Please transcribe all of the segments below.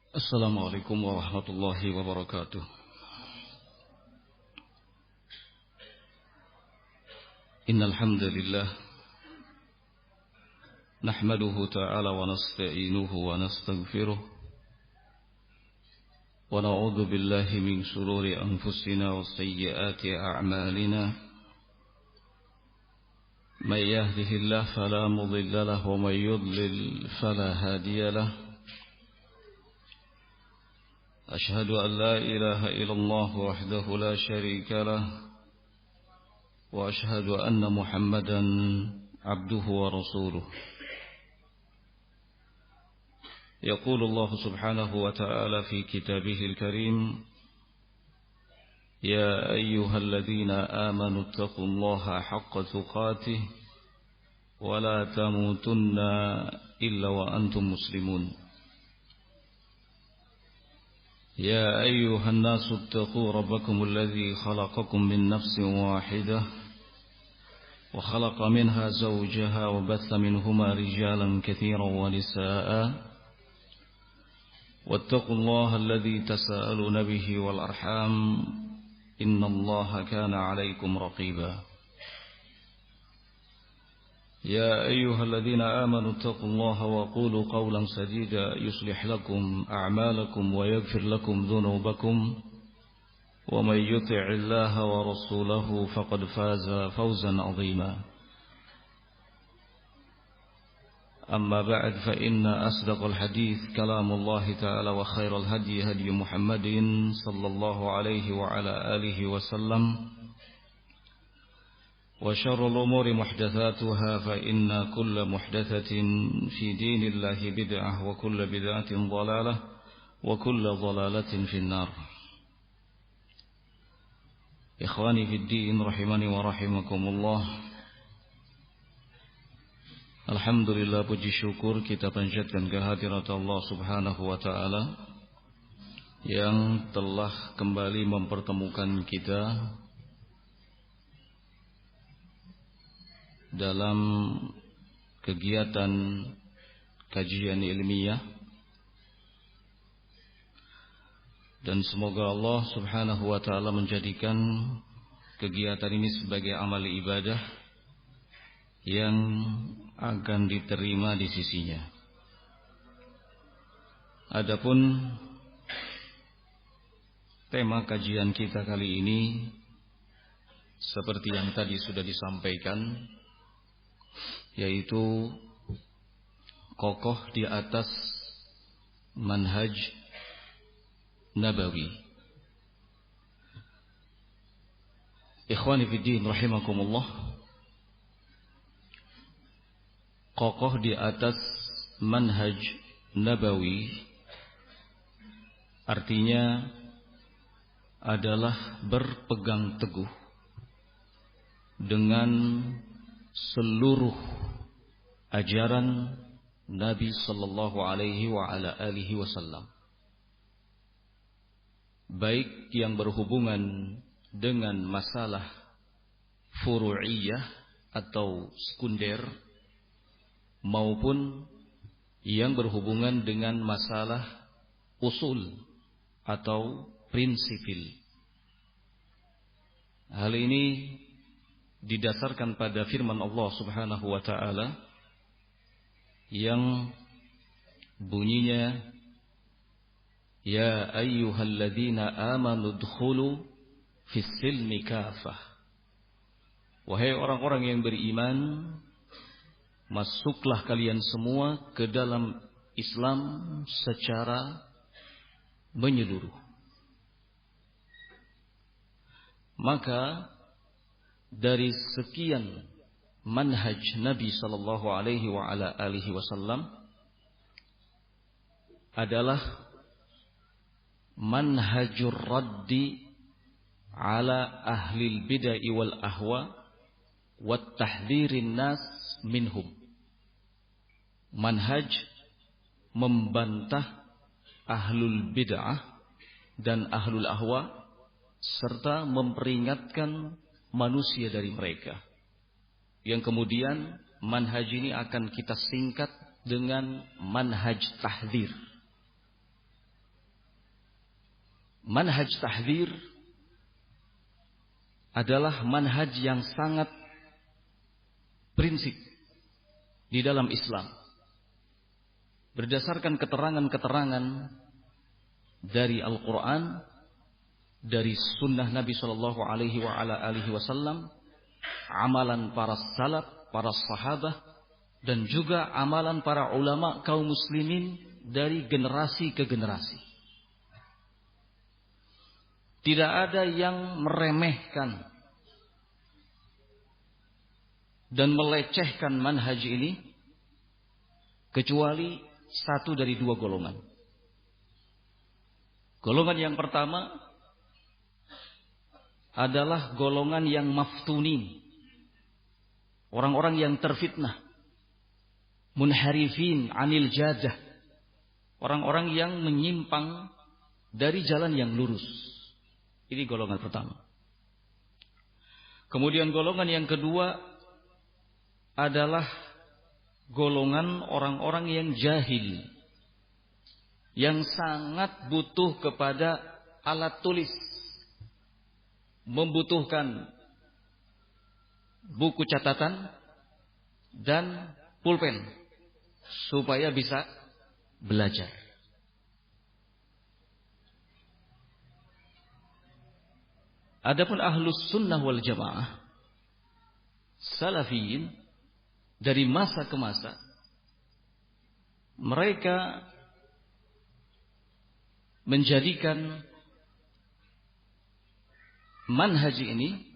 Assalamualaikum warahmatullahi wabarakatuh. Innal hamdalillah nahmaduhu ta'ala wa nasta'inuhu wa nastaghfiruh wa na'udzu billahi min shururi anfusina wa sayyiati a'malina. May yahdihillahu fala mudilla lahu wa may yudlil fala hadiya lahu. أشهد أن لا إله إلا الله وحده لا شريك له وأشهد أن محمدا عبده ورسوله. يقول الله سبحانه وتعالى في كتابه الكريم: يا أيها الذين آمنوا اتقوا الله حق تقاته ولا تموتن إلا وأنتم مسلمون. يا أيها الناس اتقوا ربكم الذي خلقكم من نفس واحدة وخلق منها زوجها وبث منهما رجالا كثيرا ونساء واتقوا الله الذي تساءلون به والأرحام إن الله كان عليكم رقيبا. يا أيها الذين آمنوا اتقوا الله وقولوا قولا سديدا يصلح لكم أعمالكم ويغفر لكم ذنوبكم ومن يطع الله ورسوله فقد فاز فوزا عظيما. أما بعد فإن أصدق الحديث كلام الله تعالى وخير الهدي هدي محمد صلى الله عليه وعلى آله وسلم وشر الأمور محدثاتها فإن كل محدثة في دين الله بدعة وكل بدعة ضلالة وكل ضلالة في النار. إخواني في الدين رحمني ورحمكم الله. Alhamdulillah, puji syukur kita panjatkan kehadirat Allah subhanahu wa ta'ala yang telah kembali mempertemukan kita dalam kegiatan kajian ilmiah, dan semoga Allah subhanahu wa ta'ala menjadikan kegiatan ini sebagai amal ibadah yang akan diterima di sisinya. Adapun tema kajian kita kali ini seperti yang tadi sudah disampaikan, yaitu kokoh di atas manhaj nabawi. Ikhwani fiddin rahimakumullah, kokoh di atas manhaj nabawi artinya adalah berpegang teguh dengan seluruh ajaran Nabi sallallahu alaihi wa ala alihi wasallam, baik yang berhubungan dengan masalah furu'iyah atau sekunder maupun yang berhubungan dengan masalah usul atau prinsipil. Hal ini didasarkan pada firman Allah subhanahu wa ta'ala yang bunyinya: Ya ayyuhalladzina amanu dkhulu fis silmi kafah. Wahai orang-orang yang beriman, masuklah kalian semua ke dalam Islam secara menyeluruh. Maka dari sekian manhaj Nabi sallallahu alaihi wa ala alihi wasallam adalah manhajur raddi ala ahlil bid'ah wal ahwa wat tahdhirin nas minhum. Manhaj membantah ahlul bid'ah dan ahlul ahwa serta memperingatkan manusia dari mereka, yang kemudian manhaj ini akan kita singkat dengan manhaj tahdzir. manhaj tahdzir adalah manhaj yang sangat prinsip di dalam Islam. Berdasarkan keterangan-keterangan dari Al-Quran, dari sunnah Nabi Shallallahu Alaihi Wasallam, amalan para salaf, para sahabat, dan juga amalan para ulama kaum muslimin dari generasi ke generasi. Tidak ada yang meremehkan dan melecehkan manhaj ini kecuali satu dari dua golongan. Golongan yang pertama adalah golongan yang maftunin, orang-orang yang terfitnah, munharifin anil jadah, orang-orang yang menyimpang dari jalan yang lurus. Ini golongan pertama. Kemudian golongan yang kedua adalah golongan orang-orang yang jahil, yang sangat butuh kepada alat tulis, membutuhkan buku catatan dan pulpen supaya bisa belajar. Adapun ahlus sunnah wal jamaah, salafiyin, dari masa ke masa mereka menjadikan manhaj ini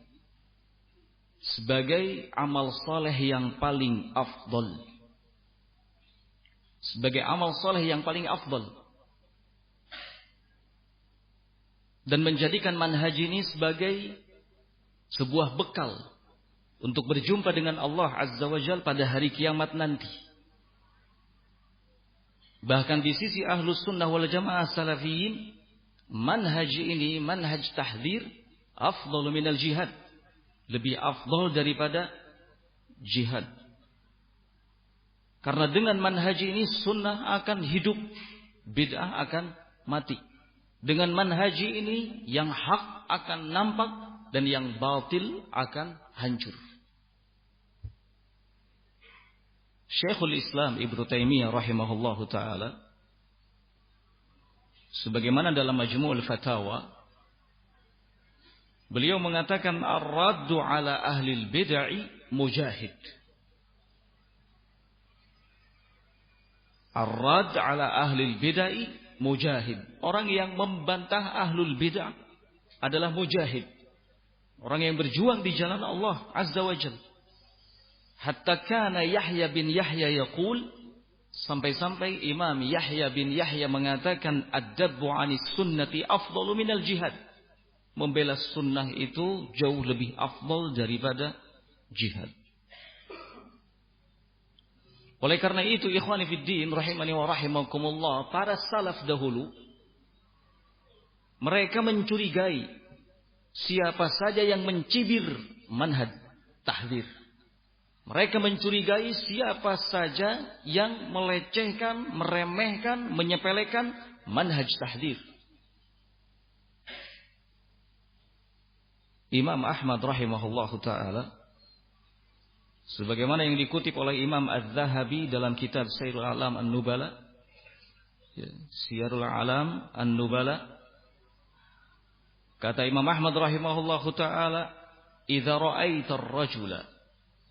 sebagai amal soleh yang paling afdal, sebagai amal soleh yang paling afdal, dan menjadikan manhaj ini sebagai sebuah bekal untuk berjumpa dengan Allah Azza wa Jalla pada hari kiamat nanti. Bahkan di sisi ahlus sunnah wal jamaah salafiyin, manhaj ini, manhaj tahdzir, afdal minal jihad, lebih afdal daripada jihad. Karena dengan manhaj ini sunnah akan hidup, bid'ah akan mati. Dengan manhaj ini yang hak akan nampak dan yang batil akan hancur. Syekhul Islam Ibnu Taimiyah rahimahullahu taala sebagaimana dalam Majmu'ul Fatawa beliau mengatakan ar-raddu ala ahli al-bid'ah mujahid. Ar-radd ala ahli al-bid'ah mujahid. Orang yang membantah ahlul bid'ah adalah mujahid. Orang yang berjuang di jalan Allah Azza wa Jalla. Hatta kana Yahya bin Yahya yaqul, sampai-sampai Imam Yahya bin Yahya mengatakan ad-dabbu 'anis sunnati afdalu minal jihad. Membela sunnah itu jauh lebih afdal daripada jihad. Oleh karena itu ikhwani fid din rahimani wa rahimakumullah, para salaf dahulu mereka mencurigai siapa saja yang mencibir manhaj tahdzir. Mereka mencurigai siapa saja yang melecehkan, meremehkan, menyepelekan manhaj tahdzir. Imam Ahmad rahimahullahu taala sebagaimana yang dikutip oleh Imam Az-Zahabi dalam kitab Syiarul A'lam An-Nubala, Syiarul A'lam An-Nubala, kata Imam Ahmad rahimahullahu taala, "Idza ra'aita ar-rajula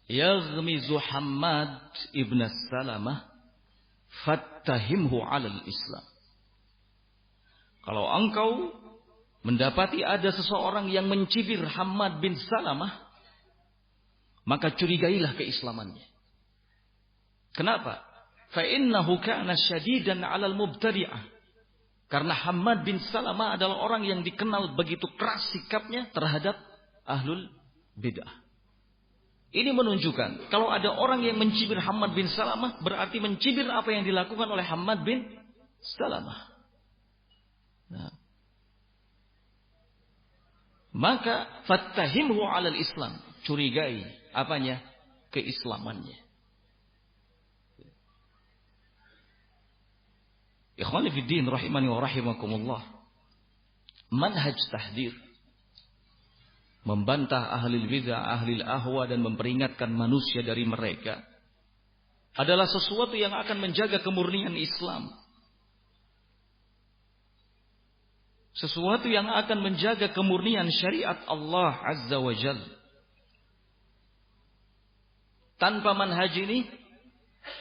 yaghmizu Hammad ibn Salamah fattahimhu 'alal Islam." Kalau engkau mendapati ada seseorang yang mencibir Hammad bin Salamah, maka curigailah keislamannya. Kenapa? Fa innahu kana syadidan 'alal mubtadi'ah. Karena Hammad bin Salamah adalah orang yang dikenal begitu keras sikapnya terhadap ahlul bid'ah. Ini menunjukkan kalau ada orang yang mencibir Hammad bin Salamah, berarti mencibir apa yang dilakukan oleh Hammad bin Salamah. Nah, maka fattahimhu 'alal Islam, curigai apanya? Keislamannya. Ikhwani fid din rahimani wa rahimakumullah. manhaj tahdir, membantah ahli bid'ah, ahli ahwa dan memperingatkan manusia dari mereka adalah sesuatu yang akan menjaga kemurnian Islam. Sesuatu yang akan menjaga kemurnian syariat Allah Azza wa Jalla. Tanpa manhaj ini,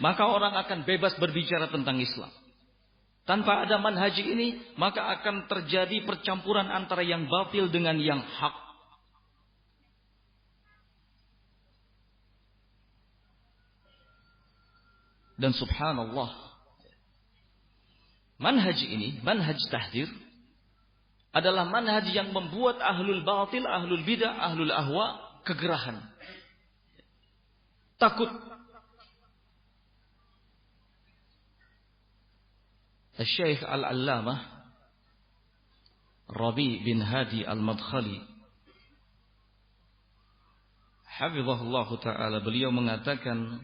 maka orang akan bebas berbicara tentang Islam. Tanpa ada manhaj ini, maka akan terjadi percampuran antara yang batil dengan yang hak. Dan subhanallah, manhaj ini, manhaj tahdir, adalah manhaj yang membuat ahlul batil, ahlul bidah, ahlul ahwa kegerahan. Takut. Syekh Al-Allamah Rabi bin Hadi Al-Madkhali hafizahullah ta'ala, beliau mengatakan,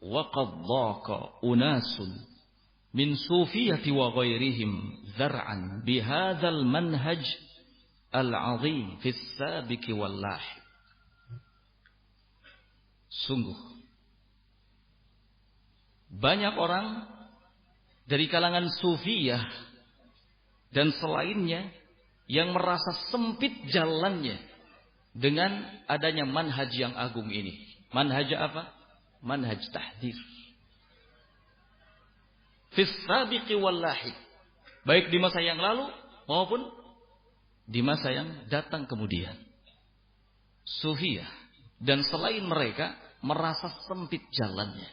وَقَدْ ضَاقَ أُنَاسٌ مِنْ صُوفِيَّةِ وَغَيْرِهِمْ ذَرْعًا بِهَذَا الْمَنْهَجِ الْعَظِيمِ فِي السَّابِقِ وَاللَّاحِقِ. Sungguh banyak orang dari kalangan sufiyah dan selainnya yang merasa sempit jalannya dengan adanya manhaj yang agung ini. Manhaj apa? Manhaj tahdir. Fis sabiqi wal lahiq. Baik di masa yang lalu maupun di masa yang datang kemudian. Sufiyah dan selain mereka merasa sempit jalannya.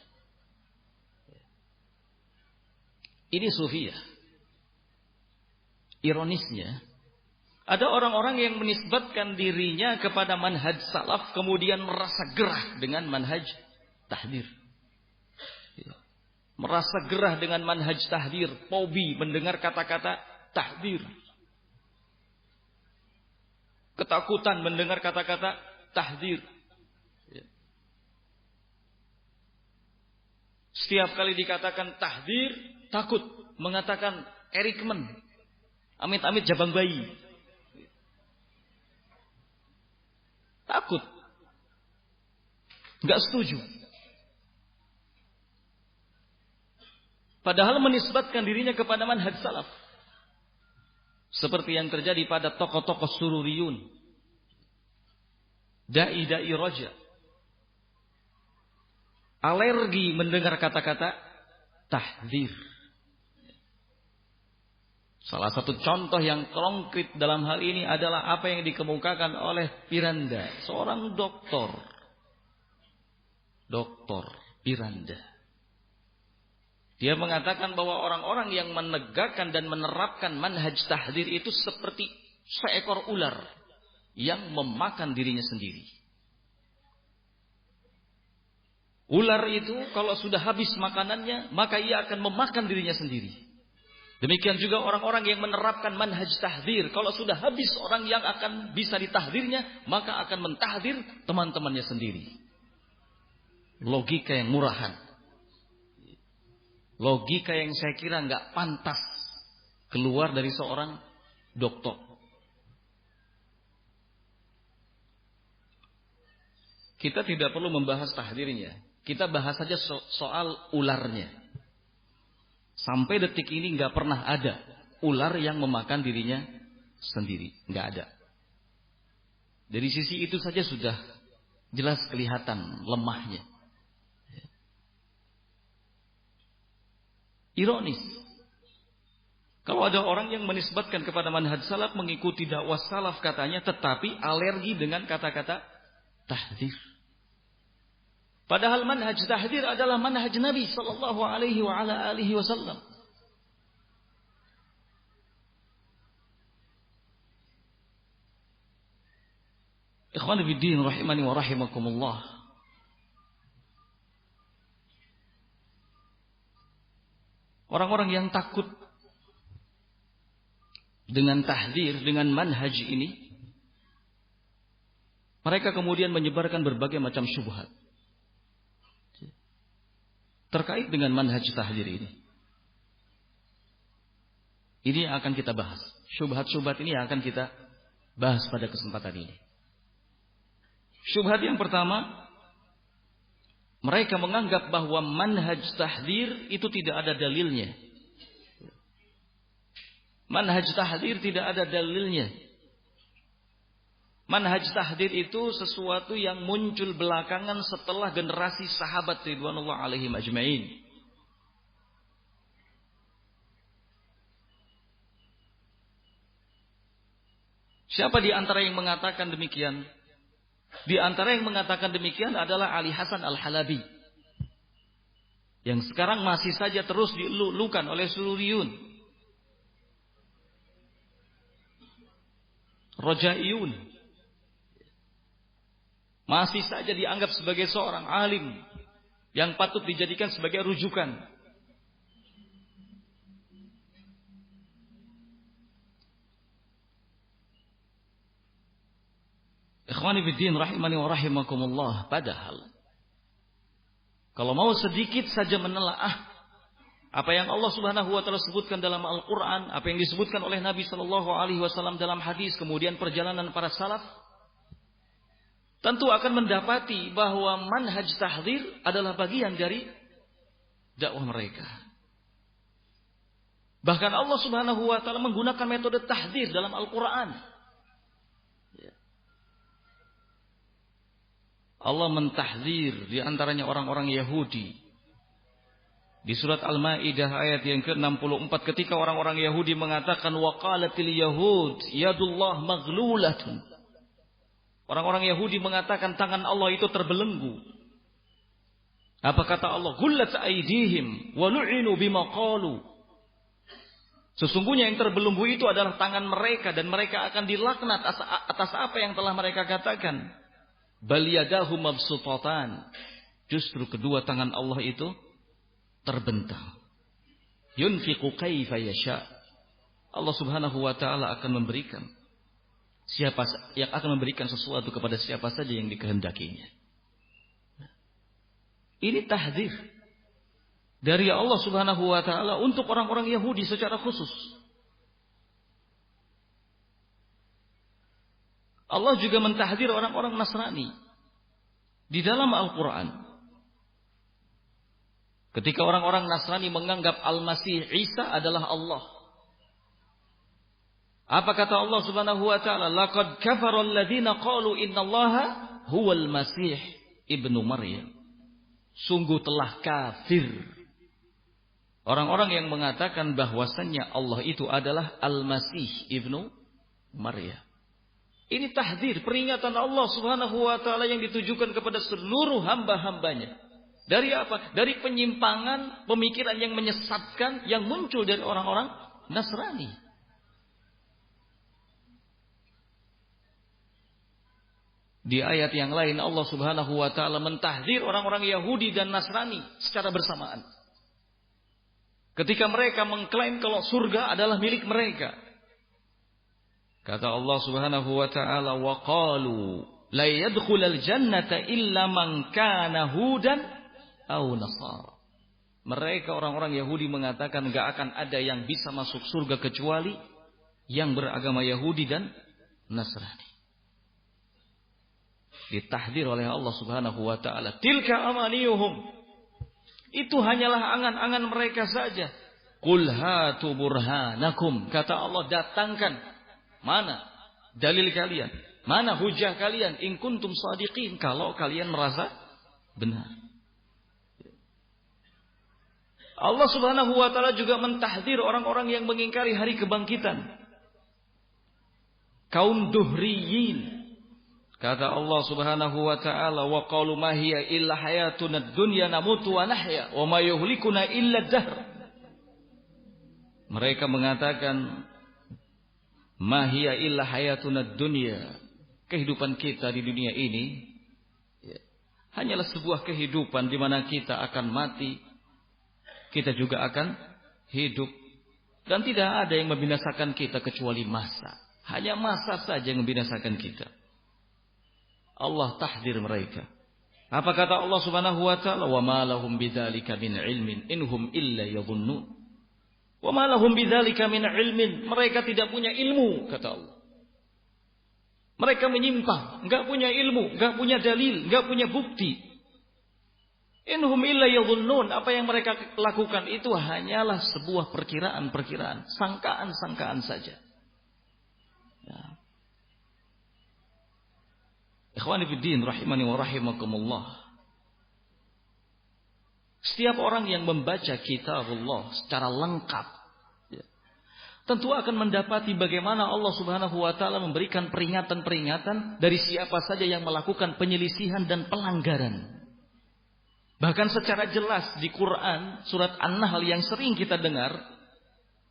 Ini sufiyah. Ironisnya, ada orang-orang yang menisbatkan dirinya kepada manhaj salaf kemudian merasa gerah dengan manhaj tahdir. Merasa gerah dengan manhaj tahdir, fobi mendengar kata-kata tahdir. Ketakutan mendengar kata-kata tahdir. Setiap kali dikatakan tahdir, takut, mengatakan Erikman, amit-amit jabang bayi. Takut. Enggak setuju. Padahal menisbatkan dirinya kepada manhaj salaf. Seperti yang terjadi pada tokoh-tokoh sururiyun. Dai-dai roja. Alergi mendengar kata-kata tahdzir. Salah satu contoh yang konkret dalam hal ini adalah apa yang dikemukakan oleh Piranda, seorang doktor. Doktor Piranda. Dia mengatakan bahwa orang-orang yang menegakkan dan menerapkan manhaj tahdzir itu seperti seekor ular yang memakan dirinya sendiri. Ular itu kalau sudah habis makanannya, maka ia akan memakan dirinya sendiri. Demikian juga orang-orang yang menerapkan manhaj tahdzir, kalau sudah habis orang yang akan bisa ditahdzirnya, maka akan mentahdzir teman-temannya sendiri. Logika yang murahan. Logika yang saya kira nggak pantas keluar dari seorang dokter. Kita tidak perlu membahas tahdzirnya. Kita bahas saja soal ularnya. Sampai detik ini nggak pernah ada ular yang memakan dirinya sendiri, nggak ada. Dari sisi itu saja sudah jelas kelihatan lemahnya. Ironis. Kalau ada orang yang menisbatkan kepada manhaj salaf, mengikuti dakwah salaf katanya, tetapi alergi dengan kata-kata tahdzir. Padahal manhaj tahdzir adalah manhaj Nabi sallallahu alaihi wa ala alihi wasallam. Ikhwan fillah rahimani wa rahimakumullah. Orang-orang yang takut dengan tahdzir, dengan manhaj ini, mereka kemudian menyebarkan berbagai macam syubhat terkait dengan manhaj tahdzir ini. Ini yang akan kita bahas. Syubhat-syubhat ini yang akan kita bahas pada kesempatan ini. Syubhat yang pertama, mereka menganggap bahwa manhaj tahdzir itu tidak ada dalilnya. Manhaj tahdzir tidak ada dalilnya. Manhaj tahdzir itu sesuatu yang muncul belakangan setelah generasi sahabat ridwanullah alaihim ajmain. Siapa di antara yang mengatakan demikian? Di antara yang mengatakan demikian adalah Ali Hasan Al-Halabi, yang sekarang masih saja terus dilulukan oleh Sururiyun, Rojaiyun, masih saja dianggap sebagai seorang alim yang patut dijadikan sebagai rujukan. Ikhwani fiddin rahimani wa rahimakumullah. Padahal kalau mau sedikit saja menelaah apa yang Allah Subhanahu wa taala sebutkan dalam Al-Qur'an, apa yang disebutkan oleh Nabi sallallahu alaihi wasallam dalam hadis, kemudian perjalanan para salaf, tentu akan mendapati bahwa manhaj tahdzir adalah bagian dari dakwah mereka. Bahkan Allah Subhanahu wa taala menggunakan metode tahdzir dalam Al-Qur'an. Allah mentahdzir di antaranya orang-orang Yahudi. Di surat Al-Maidah ayat yang ke-64 ketika orang-orang Yahudi mengatakan waqalatil yahud yadullah maghlulatun. Orang-orang Yahudi mengatakan tangan Allah itu terbelenggu. Apa kata Allah? Gullat aydihim wa lu'inu bima qalu. Sesungguhnya yang terbelenggu itu adalah tangan mereka dan mereka akan dilaknat atas apa yang telah mereka katakan. Bal yadahu mabsutatan. Justru kedua tangan Allah itu terbentang. Yunfiqu kaifa yasha. Allah Subhanahu wa taala akan memberikan sesuatu kepada siapa saja yang dikehendakinya. Ini tahdzir dari Allah Subhanahu wa taala untuk orang-orang Yahudi secara khusus. Allah juga mentahdzir orang-orang Nasrani di dalam Al-Quran. Ketika orang-orang Nasrani menganggap Al-Masih Isa adalah Allah. Apa kata Allah Subhanahu wa taala? Laqad kafara alladziina qalu innallaha huwal Masih ibnu Maryam. Sungguh telah kafir orang-orang yang mengatakan bahwasannya Allah itu adalah Al-Masih ibnu Maryam. Ini tahdzir, peringatan Allah Subhanahu wa taala yang ditujukan kepada seluruh hamba-hambanya. Dari apa? Dari penyimpangan pemikiran yang menyesatkan yang muncul dari orang-orang Nasrani. Di ayat yang lain Allah Subhanahu wa taala mentahdzir orang-orang Yahudi dan Nasrani secara bersamaan. Ketika mereka mengklaim kalau surga adalah milik mereka. Kata Allah Subhanahu wa taala, wa qalu la yadkhulul jannata illa man kana hudan aw nasara. Mereka orang-orang Yahudi mengatakan enggak akan ada yang bisa masuk surga kecuali yang beragama Yahudi dan Nasrani. Ditahdzir oleh Allah Subhanahu wa taala, tilka amaniyuhum. Itu hanyalah angan-angan mereka saja. Qul hatu burhanakum. Kata Allah, datangkan mana dalil kalian? Mana hujah kalian? In kuntum shadiqin, kalau kalian merasa benar. Allah Subhanahu wa taala juga mentahdzir orang-orang yang mengingkari hari kebangkitan. Kaum duhriyin. Kata Allah Subhanahu wa taala, wa qalu ma hiya illa hayatuna dunya namutu wa nahya wa ma yuhlikuna illa dahr. Mereka mengatakan mahia illa hayatuna dunya. Kehidupan kita di dunia ini hanyalah sebuah kehidupan di mana kita akan mati, kita juga akan hidup, dan tidak ada yang membinasakan kita kecuali masa. Hanya masa saja yang membinasakan kita. Allah tahdzir mereka. Apa kata Allah Subhanahu wa taala? Wa ma lahum bidzalika min ilmin inhum illa yadhunnun. Wa ma lahum bidzalika min ilmin. Mereka tidak punya ilmu, kata Allah. Mereka menyimpang, enggak punya ilmu, enggak punya dalil, enggak punya bukti. Inhum illa yadhunnun. Apa yang mereka lakukan itu hanyalah sebuah perkiraan-perkiraan, sangkaan-sangkaan saja. Ya. Ikhwani fiddin rahimani wa rahimakumullah. Setiap orang yang membaca kitabullah secara lengkap, ya, tentu akan mendapati bagaimana Allah Subhanahu wa taala memberikan peringatan-peringatan dari siapa saja yang melakukan penyelisihan dan pelanggaran. Bahkan secara jelas di Quran surat An-Nahl yang sering kita dengar,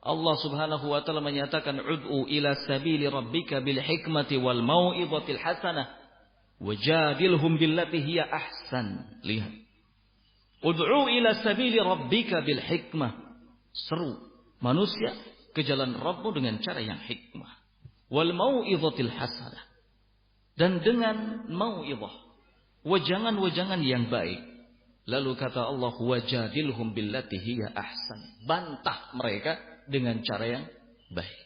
Allah Subhanahu wa taala menyatakan ud'u ila sabili rabbika bil hikmati wal mau'izatil hasanah wajadilhum billati hiya ahsan. Lihat. Ud'u ila sabili rabbika bil hikmah. Seru manusia ke jalan Rabbmu dengan cara yang hikmah. Wal mau'izatil hasanah. Dan dengan mau'izah, wajangan-wajangan yang baik. Lalu kata Allah, wajadilhum billati hiya ahsan. Bantah mereka dengan cara yang baik.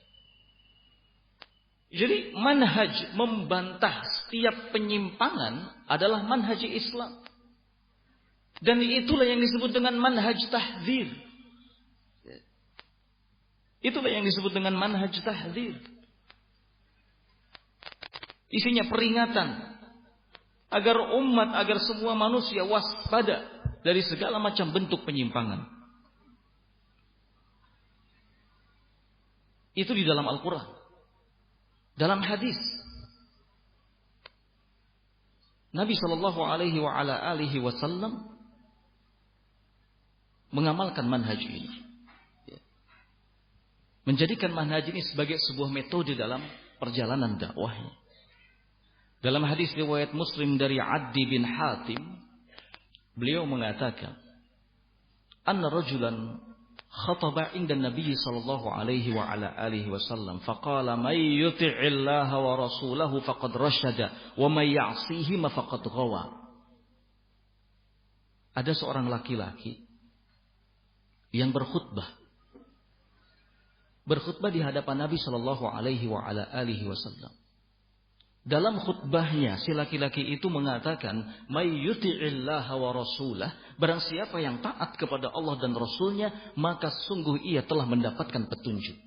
Jadi manhaj membantah setiap penyimpangan adalah manhaj Islam. Dan itulah yang disebut dengan manhaj tahdzir. Itulah yang disebut dengan manhaj tahdzir. Isinya peringatan agar umat, agar semua manusia waspada dari segala macam bentuk penyimpangan. Itu di dalam Al-Quran. Dalam hadis Nabi sallallahu alaihi wa ala alihi wasallam mengamalkan manhaj ini, menjadikan manhaj ini sebagai sebuah metode dalam perjalanan dakwahnya. Dalam hadis riwayat Muslim dari Addi bin Hatim, beliau mengatakan, anna rajulan khataba inda Nabi sallallahu alaihi wa ala alihi wasallam faqala may yuti'illaha wa rasulahu faqad rasyada wa may ya'sihima faqad ghawa. Ada seorang laki-laki yang berkhutbah di hadapan Nabi sallallahu alaihi wa ala alihi wasallam. Dalam khutbahnya si laki-laki itu mengatakan, may yuti'illaha wa rasulah, barang siapa yang taat kepada Allah dan Rasulnya, maka sungguh ia telah mendapatkan petunjuk.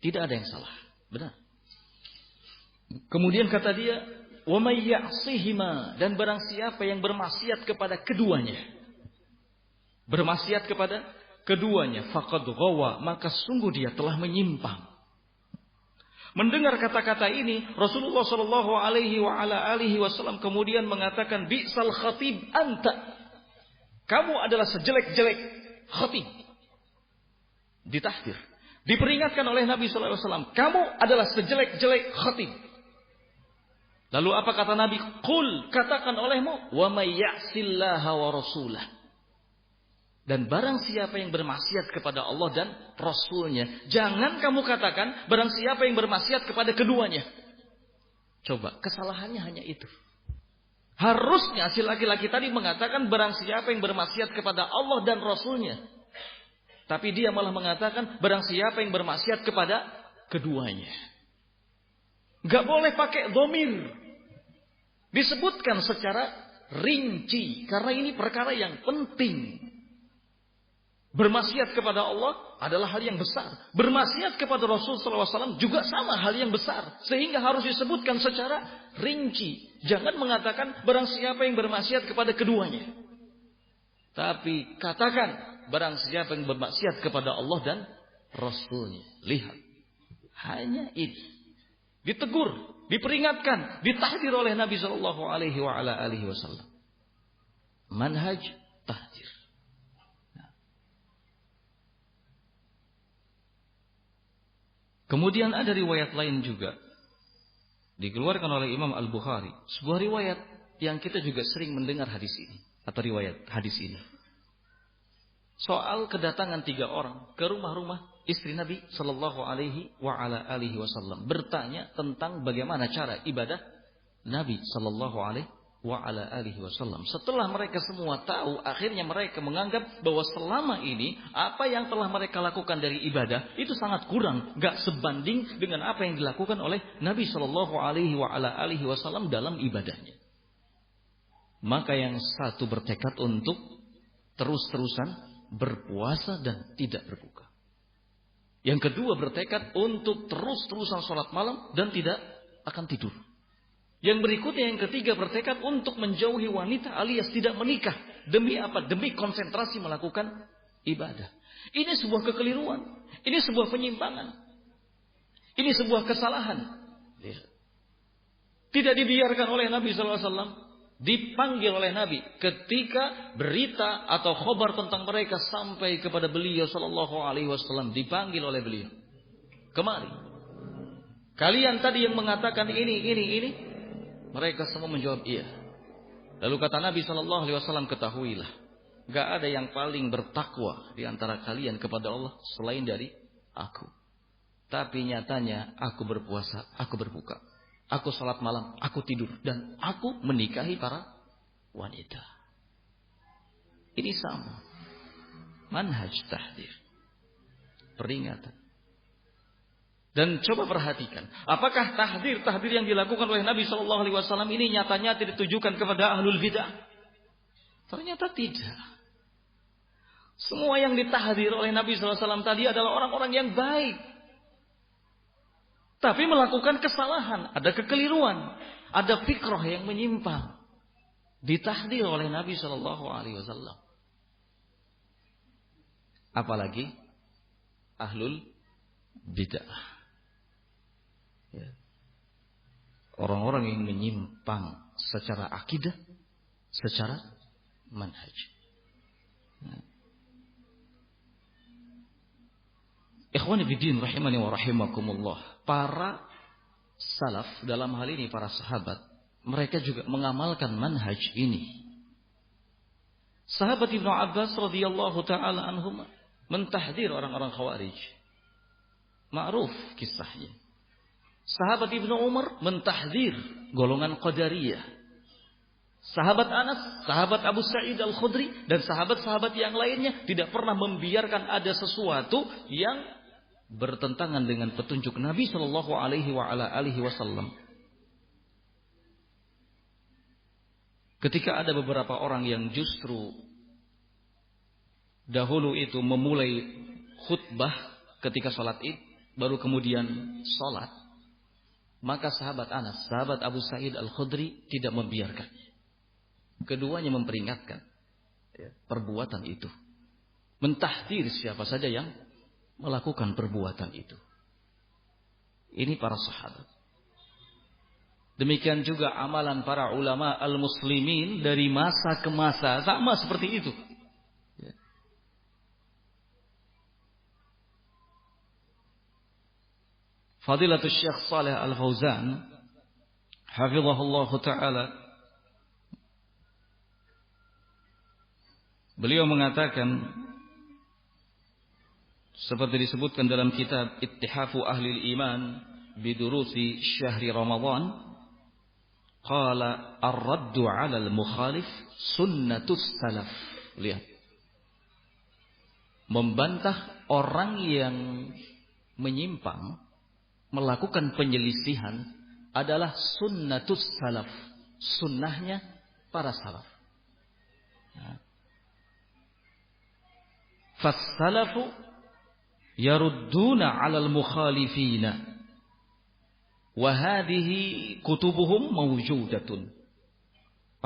Tidak ada yang salah, benar. Kemudian kata dia, wa may ya'sihima, dan barang siapa yang bermaksiat kepada keduanya, bermaksiat kepada keduanya, faqad ghawa, maka sungguh dia telah menyimpang. Mendengar kata-kata ini, Rasulullah sallallahu alaihi wa ala alihi wasallam kemudian mengatakan, bi'sal khatib anta. Kamu adalah sejelek-jelek khatib. Ditahdir, diperingatkan oleh Nabi sallallahu alaihi wasallam, kamu adalah sejelek-jelek khatib. Lalu apa kata Nabi? Qul, katakan olehmu, wa may ya'sillaha wa rasulah. Dan barang siapa yang bermaksiat kepada Allah dan Rasulnya, jangan kamu katakan barang siapa yang bermaksiat kepada keduanya. Coba, kesalahannya hanya itu. Harusnya si laki-laki tadi mengatakan barang siapa yang bermaksiat kepada Allah dan Rasulnya. Tapi dia malah mengatakan barang siapa yang bermaksiat kepada keduanya. Gak boleh pakai dhamir. Disebutkan secara rinci, karena ini perkara yang penting. Bermaksiat kepada Allah adalah hal yang besar. Bermaksiat kepada Rasul SAW juga sama hal yang besar. Sehingga harus disebutkan secara rinci. Jangan mengatakan barang siapa yang bermaksiat kepada keduanya. Tapi katakan barang siapa yang bermaksiat kepada Allah dan Rasulnya. Lihat. Hanya ini. Ditegur, diperingatkan, ditahdir oleh Nabi SAW. Manhaj tahdir. Kemudian ada riwayat lain juga dikeluarkan oleh Imam Al-Bukhari, sebuah riwayat yang kita juga sering mendengar hadis ini atau riwayat hadis ini. Soal kedatangan 3 orang ke rumah-rumah istri Nabi sallallahu alaihi wa ala alihi wasallam, bertanya tentang bagaimana cara ibadah Nabi sallallahu alaihi wa ala alihi wasallam. Setelah mereka semua tahu, akhirnya mereka menganggap bahwa selama ini apa yang telah mereka lakukan dari ibadah itu sangat kurang, gak sebanding dengan apa yang dilakukan oleh Nabi Shallallahu Alaihi Wasallam dalam ibadahnya. Maka yang satu bertekad untuk terus-terusan berpuasa dan tidak berbuka. Yang kedua bertekad untuk terus-terusan sholat malam dan tidak akan tidur. Yang berikutnya yang ketiga bertekad untuk menjauhi wanita alias tidak menikah. Demi apa? Demi konsentrasi melakukan ibadah. Ini sebuah kekeliruan. Ini sebuah penyimpangan. Ini sebuah kesalahan. Tidak dibiarkan oleh Nabi SAW. Dipanggil oleh Nabi ketika berita atau khobar tentang mereka sampai kepada beliau SAW. Dipanggil oleh beliau. Kemari. Kalian tadi yang mengatakan ini. Mereka semua menjawab iya. Lalu kata Nabi SAW, ketahuilah, gak ada yang paling bertakwa di antara kalian kepada Allah selain dari aku. Tapi nyatanya aku berpuasa, aku berbuka, aku salat malam, aku tidur, dan aku menikahi para wanita. Ini sama. Manhaj tahdir. Peringatan. Dan coba perhatikan, apakah tahdir yang dilakukan oleh Nabi SAW ini nyata-nyata ditujukan kepada ahlul bidah? Ternyata tidak. Semua yang ditahdir oleh Nabi SAW tadi adalah orang-orang yang baik. Tapi melakukan kesalahan, ada kekeliruan, ada fikrah yang menyimpang. Ditahdir oleh Nabi SAW. Apalagi ahlul bidah. Ya. Orang-orang yang menyimpang secara akidah, secara manhaj. Ikhwani fiddin rahimani wa rahimakumullah. Para salaf dalam hal ini para sahabat, mereka juga mengamalkan manhaj ini. Sahabat Ibnu Abbas radhiyallahu taala anhuma mentahdir orang-orang Khawarij. Ma'ruf kisahnya. Sahabat Ibnu Umar mentahdir golongan Qadariyah. Sahabat Anas, sahabat Abu Sa'id Al-Khudri, dan sahabat-sahabat yang lainnya tidak pernah membiarkan ada sesuatu yang bertentangan dengan petunjuk Nabi Shallallahu Alaihi Wasallam. Ketika ada beberapa orang yang justru dahulu itu memulai khutbah ketika sholat Id, baru kemudian sholat, maka sahabat Anas, sahabat Abu Sa'id Al-Khudri tidak membiarkannya. Keduanya memperingatkan perbuatan itu. Mentahdir siapa saja yang melakukan perbuatan itu. Ini para sahabat. Demikian juga amalan para ulama al-muslimin dari masa ke masa. Sama seperti itu. Fadilatul Syekh Shalih Al-Fauzan hafizahullah ta'ala, beliau mengatakan seperti disebutkan dalam kitab Ittihafu Ahlil Iman bidurusi Syahri Ramadan, qala ar-raddu 'ala al-mukhalif sunnatus salaf. Lihat, membantah orang yang menyimpang, melakukan penyelisihan adalah sunnatus salaf, sunnahnya para salaf. Fas-salafu yarudduna 'alal mukhalifina wa hadhihi kutubuhum mawjudatun.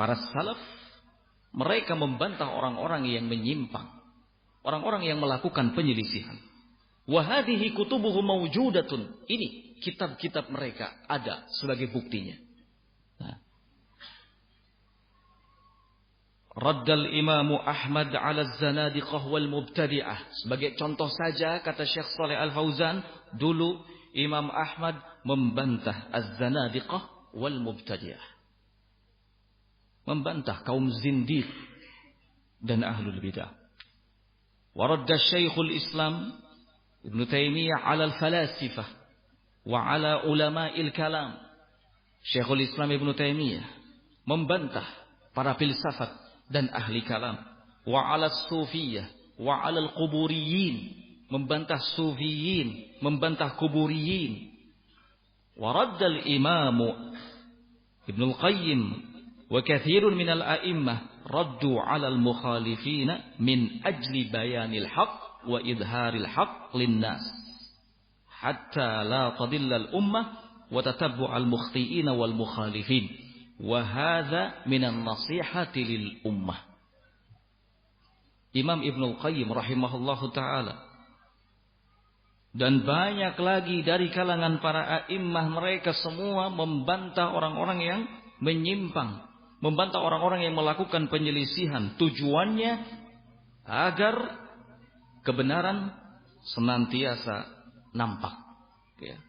Para salaf mereka membantah orang-orang yang menyimpang, orang-orang yang melakukan penyelisihan. Wa hadhihi kutubuhum mawjudatun. Ini kitab-kitab mereka ada sebagai buktinya. Raddal Imam Ahmad 'ala az-zanadiqah wal mubtadi'ah. Sebagai contoh saja kata Syekh Shalih Al-Fauzan, dulu Imam Ahmad membantah az-zanadiqah wal mubtadi'ah. Membantah kaum zindiq dan ahlul bidah. Wa radda Syekhul Islam Ibnu Taimiyah 'ala al-falasifah wa 'ala ulama'il kalam. Syekhul Islam Ibnu Taimiyah membantah para filsafat dan ahli kalam, wa 'ala sufiyah wa 'ala al-quburiyin, membantah sufiyin, membantah kuburiyin. Wa raddal imamu Ibnu Qayyim wa katsirun minal a'immah raddu 'alal mukhalifina min ajli bayanil haqq wa idharil haqq linnas hatta la tadilla al ummah wa tatabbu' al mukhti'ina wal mukhalifin wa hadza minan nasihati lil ummah. Imam Ibnu Qayyim rahimahullahu taala dan banyak lagi dari kalangan para a'immah, mereka semua membantah orang-orang yang menyimpang, membantah orang-orang yang melakukan penyelisihan. Tujuannya agar kebenaran senantiasa nampak, ya.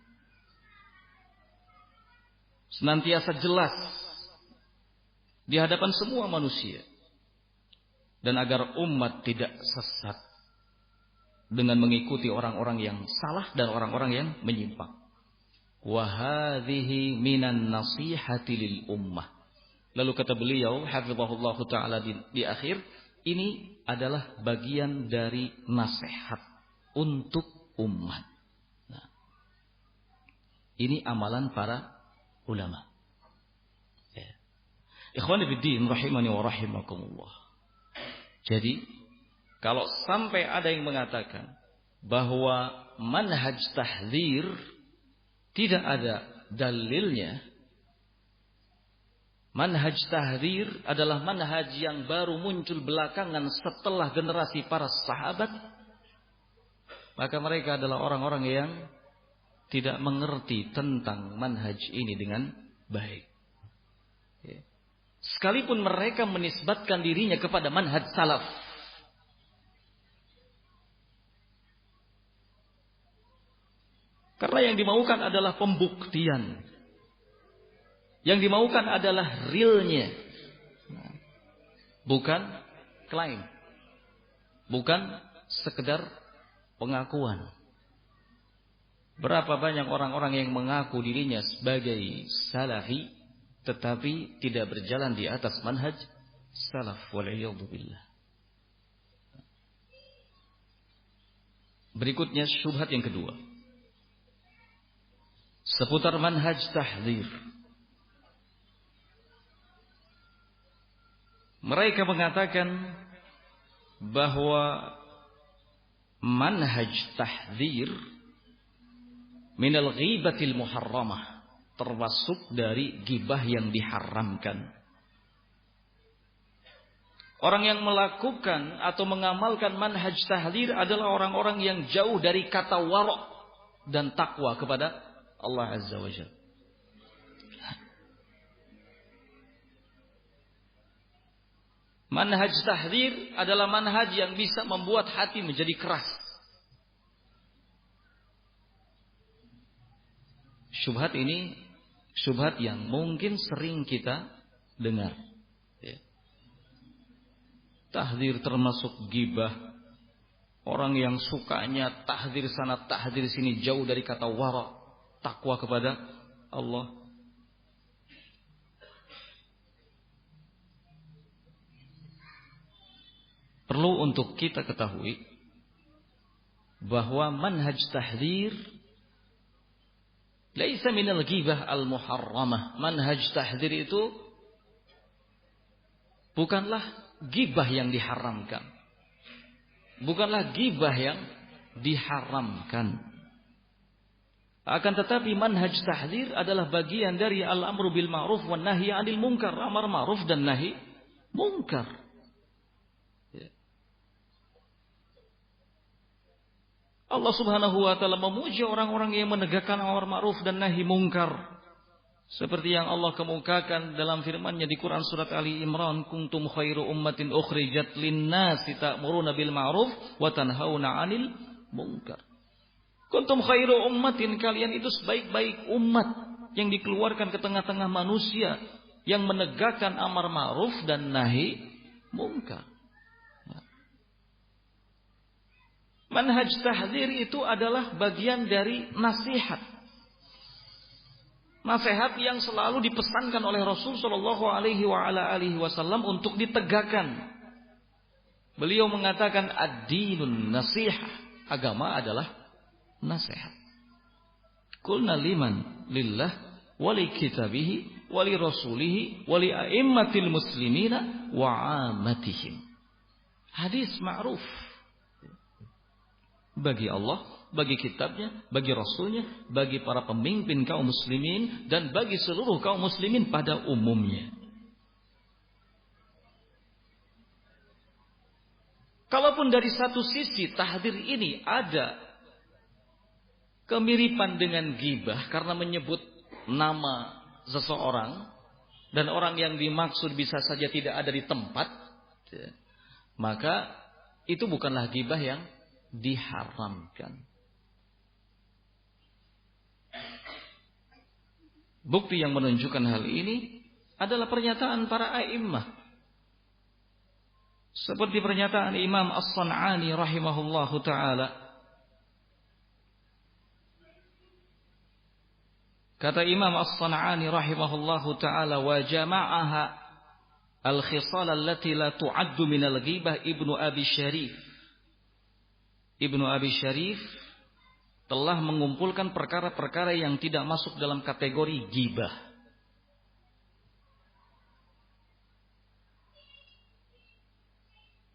Senantiasa jelas di hadapan semua manusia, dan agar umat tidak sesat dengan mengikuti orang-orang yang salah dan orang-orang yang menyimpang. Wa hadhihi minan nasihati lil ummah. Lalu kata beliau hafizahullahu taala di akhir, ini adalah bagian dari nasihat untuk umat. Nah, ini amalan para ulama. Ya. Ikhwani fiddin rahimani wa rahimakumullah. Jadi kalau sampai ada yang mengatakan bahwa manhaj tahdzir tidak ada dalilnya, manhaj tahdzir adalah manhaj yang baru muncul belakangan setelah generasi para sahabat, maka mereka adalah orang-orang yang tidak mengerti tentang manhaj ini dengan baik. Sekalipun mereka menisbatkan dirinya kepada manhaj salaf, karena yang dimaukan adalah pembuktian, yang dimaukan adalah realnya, bukan klaim, bukan sekedar pengakuan. Berapa banyak orang-orang yang mengaku dirinya sebagai salafi tetapi tidak berjalan di atas manhaj salaf, wal'iyadzu billah. Berikutnya syubhat yang kedua seputar manhaj tahdzir. Mereka mengatakan bahwa manhaj tahdzir minal ghibatil muharramah, termasuk dari gibah yang diharamkan. Orang yang melakukan atau mengamalkan manhaj tahdzir adalah orang-orang yang jauh dari kata wara' dan takwa kepada Allah Azza wa Jalla. Manhaj tahdzir adalah manhaj yang bisa membuat hati menjadi keras. Syubhat ini syubhat yang mungkin sering kita dengar. Tahdzir termasuk gibah. Orang yang sukanya tahdzir sana tahdzir sini, jauh dari kata wara', takwa kepada Allah. Perlu untuk kita ketahui bahwa manhaj tahdzir laisa minal ghibah al-muharramah. Manhaj tahdzir itu bukanlah gibah yang diharamkan, bukanlah gibah yang diharamkan. Akan tetapi manhaj tahdzir adalah bagian dari al-amru bil ma'ruf wan nahyi 'anil munkar, amar ma'ruf dan nahi munkar. Allah Subhanahu wa taala memuji orang-orang yang menegakkan amar ma'ruf dan nahi munkar, seperti yang Allah kemukakan dalam firman-Nya di Quran surat Ali Imran, kuntum khairu ummatin ukhrijat lin-nasi ta'muruna bil ma'ruf wa tanhauna 'anil munkar. Kuntum khairu ummatin, kalian itu sebaik-baik umat yang dikeluarkan ke tengah-tengah manusia yang menegakkan amar ma'ruf dan nahi munkar. Manhaj tahdzir itu adalah bagian dari nasihat. Nasihat yang selalu dipesankan oleh Rasul Shallallahu Alaihi Wasallam untuk ditegakkan. Beliau mengatakan ad-dinun nasihah, agama adalah nasihat. Qulna liman lillah wali kitabihi wali rasulihi wali a'immatil muslimina wa 'ammatihim. Hadis ma'ruf. Bagi Allah, bagi kitabnya, bagi rasulnya, bagi para pemimpin kaum muslimin, dan bagi seluruh kaum muslimin pada umumnya. Kalaupun dari satu sisi tahdir ini ada kemiripan dengan ghibah karena menyebut nama seseorang dan orang yang dimaksud bisa saja tidak ada di tempat, maka itu bukanlah ghibah yang diharamkan. Bukti yang menunjukkan hal ini adalah pernyataan para a'immah. Seperti pernyataan Imam As-San'ani rahimahullahu ta'ala. Kata Imam As-San'ani rahimahullahu ta'ala, wa jama'aha al-khisal allati la tu'addu minal ghibah Ibnu Abi Syarif. Ibnu Abi Syarif telah mengumpulkan perkara-perkara yang tidak masuk dalam kategori ghibah.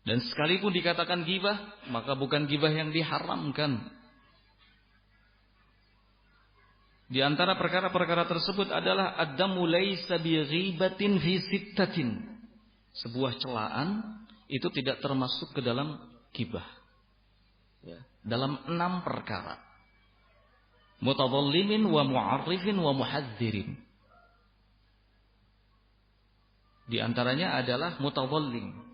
Dan sekalipun dikatakan ghibah, maka bukan ghibah yang diharamkan. Di antara perkara-perkara tersebut adalah ad-damu laysa bi ghibatin fi sittatin. Sebuah celaan itu tidak termasuk ke dalam ghibah. Ya, dalam 6 perkara. Mutadhallimin wa mu'arrifin wa muhadzirin. Di antaranya adalah mutadhallim.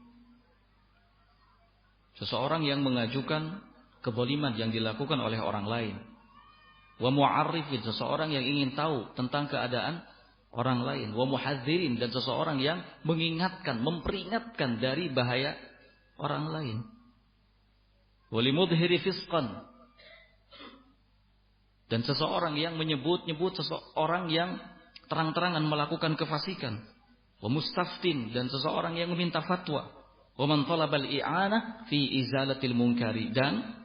Seseorang yang mengajukan kezaliman yang dilakukan oleh orang lain. Wa mu'arrifin, seseorang yang ingin tahu tentang keadaan orang lain. Wa muhadzirin, dan seseorang yang mengingatkan, memperingatkan dari bahaya orang lain. Walimudhiri fisqan, dan seseorang yang menyebut-nyebut seseorang yang terang-terangan melakukan kefasikan. Wa mustaftin, dan seseorang yang meminta fatwa. Wa man talabal i'anah fi izalatil munkari, dan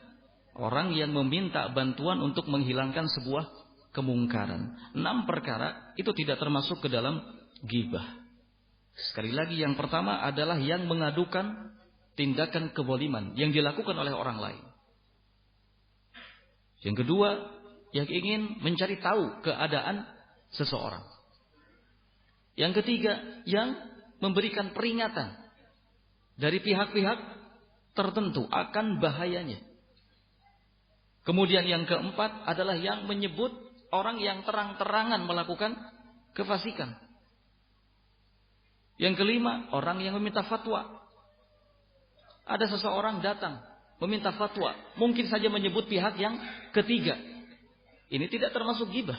orang yang meminta bantuan untuk menghilangkan sebuah kemungkaran. 6 perkara itu tidak termasuk ke dalam ghibah. Sekali lagi, yang pertama adalah yang mengadukan tindakan kezaliman yang dilakukan oleh orang lain. Yang kedua, yang ingin mencari tahu keadaan seseorang. Yang ketiga, yang memberikan peringatan dari pihak-pihak tertentu akan bahayanya. Kemudian yang keempat adalah yang menyebut orang yang terang-terangan melakukan kefasikan. Yang kelima, orang yang meminta fatwa. Ada seseorang datang meminta fatwa, mungkin saja menyebut pihak yang ketiga. Ini tidak termasuk ghibah.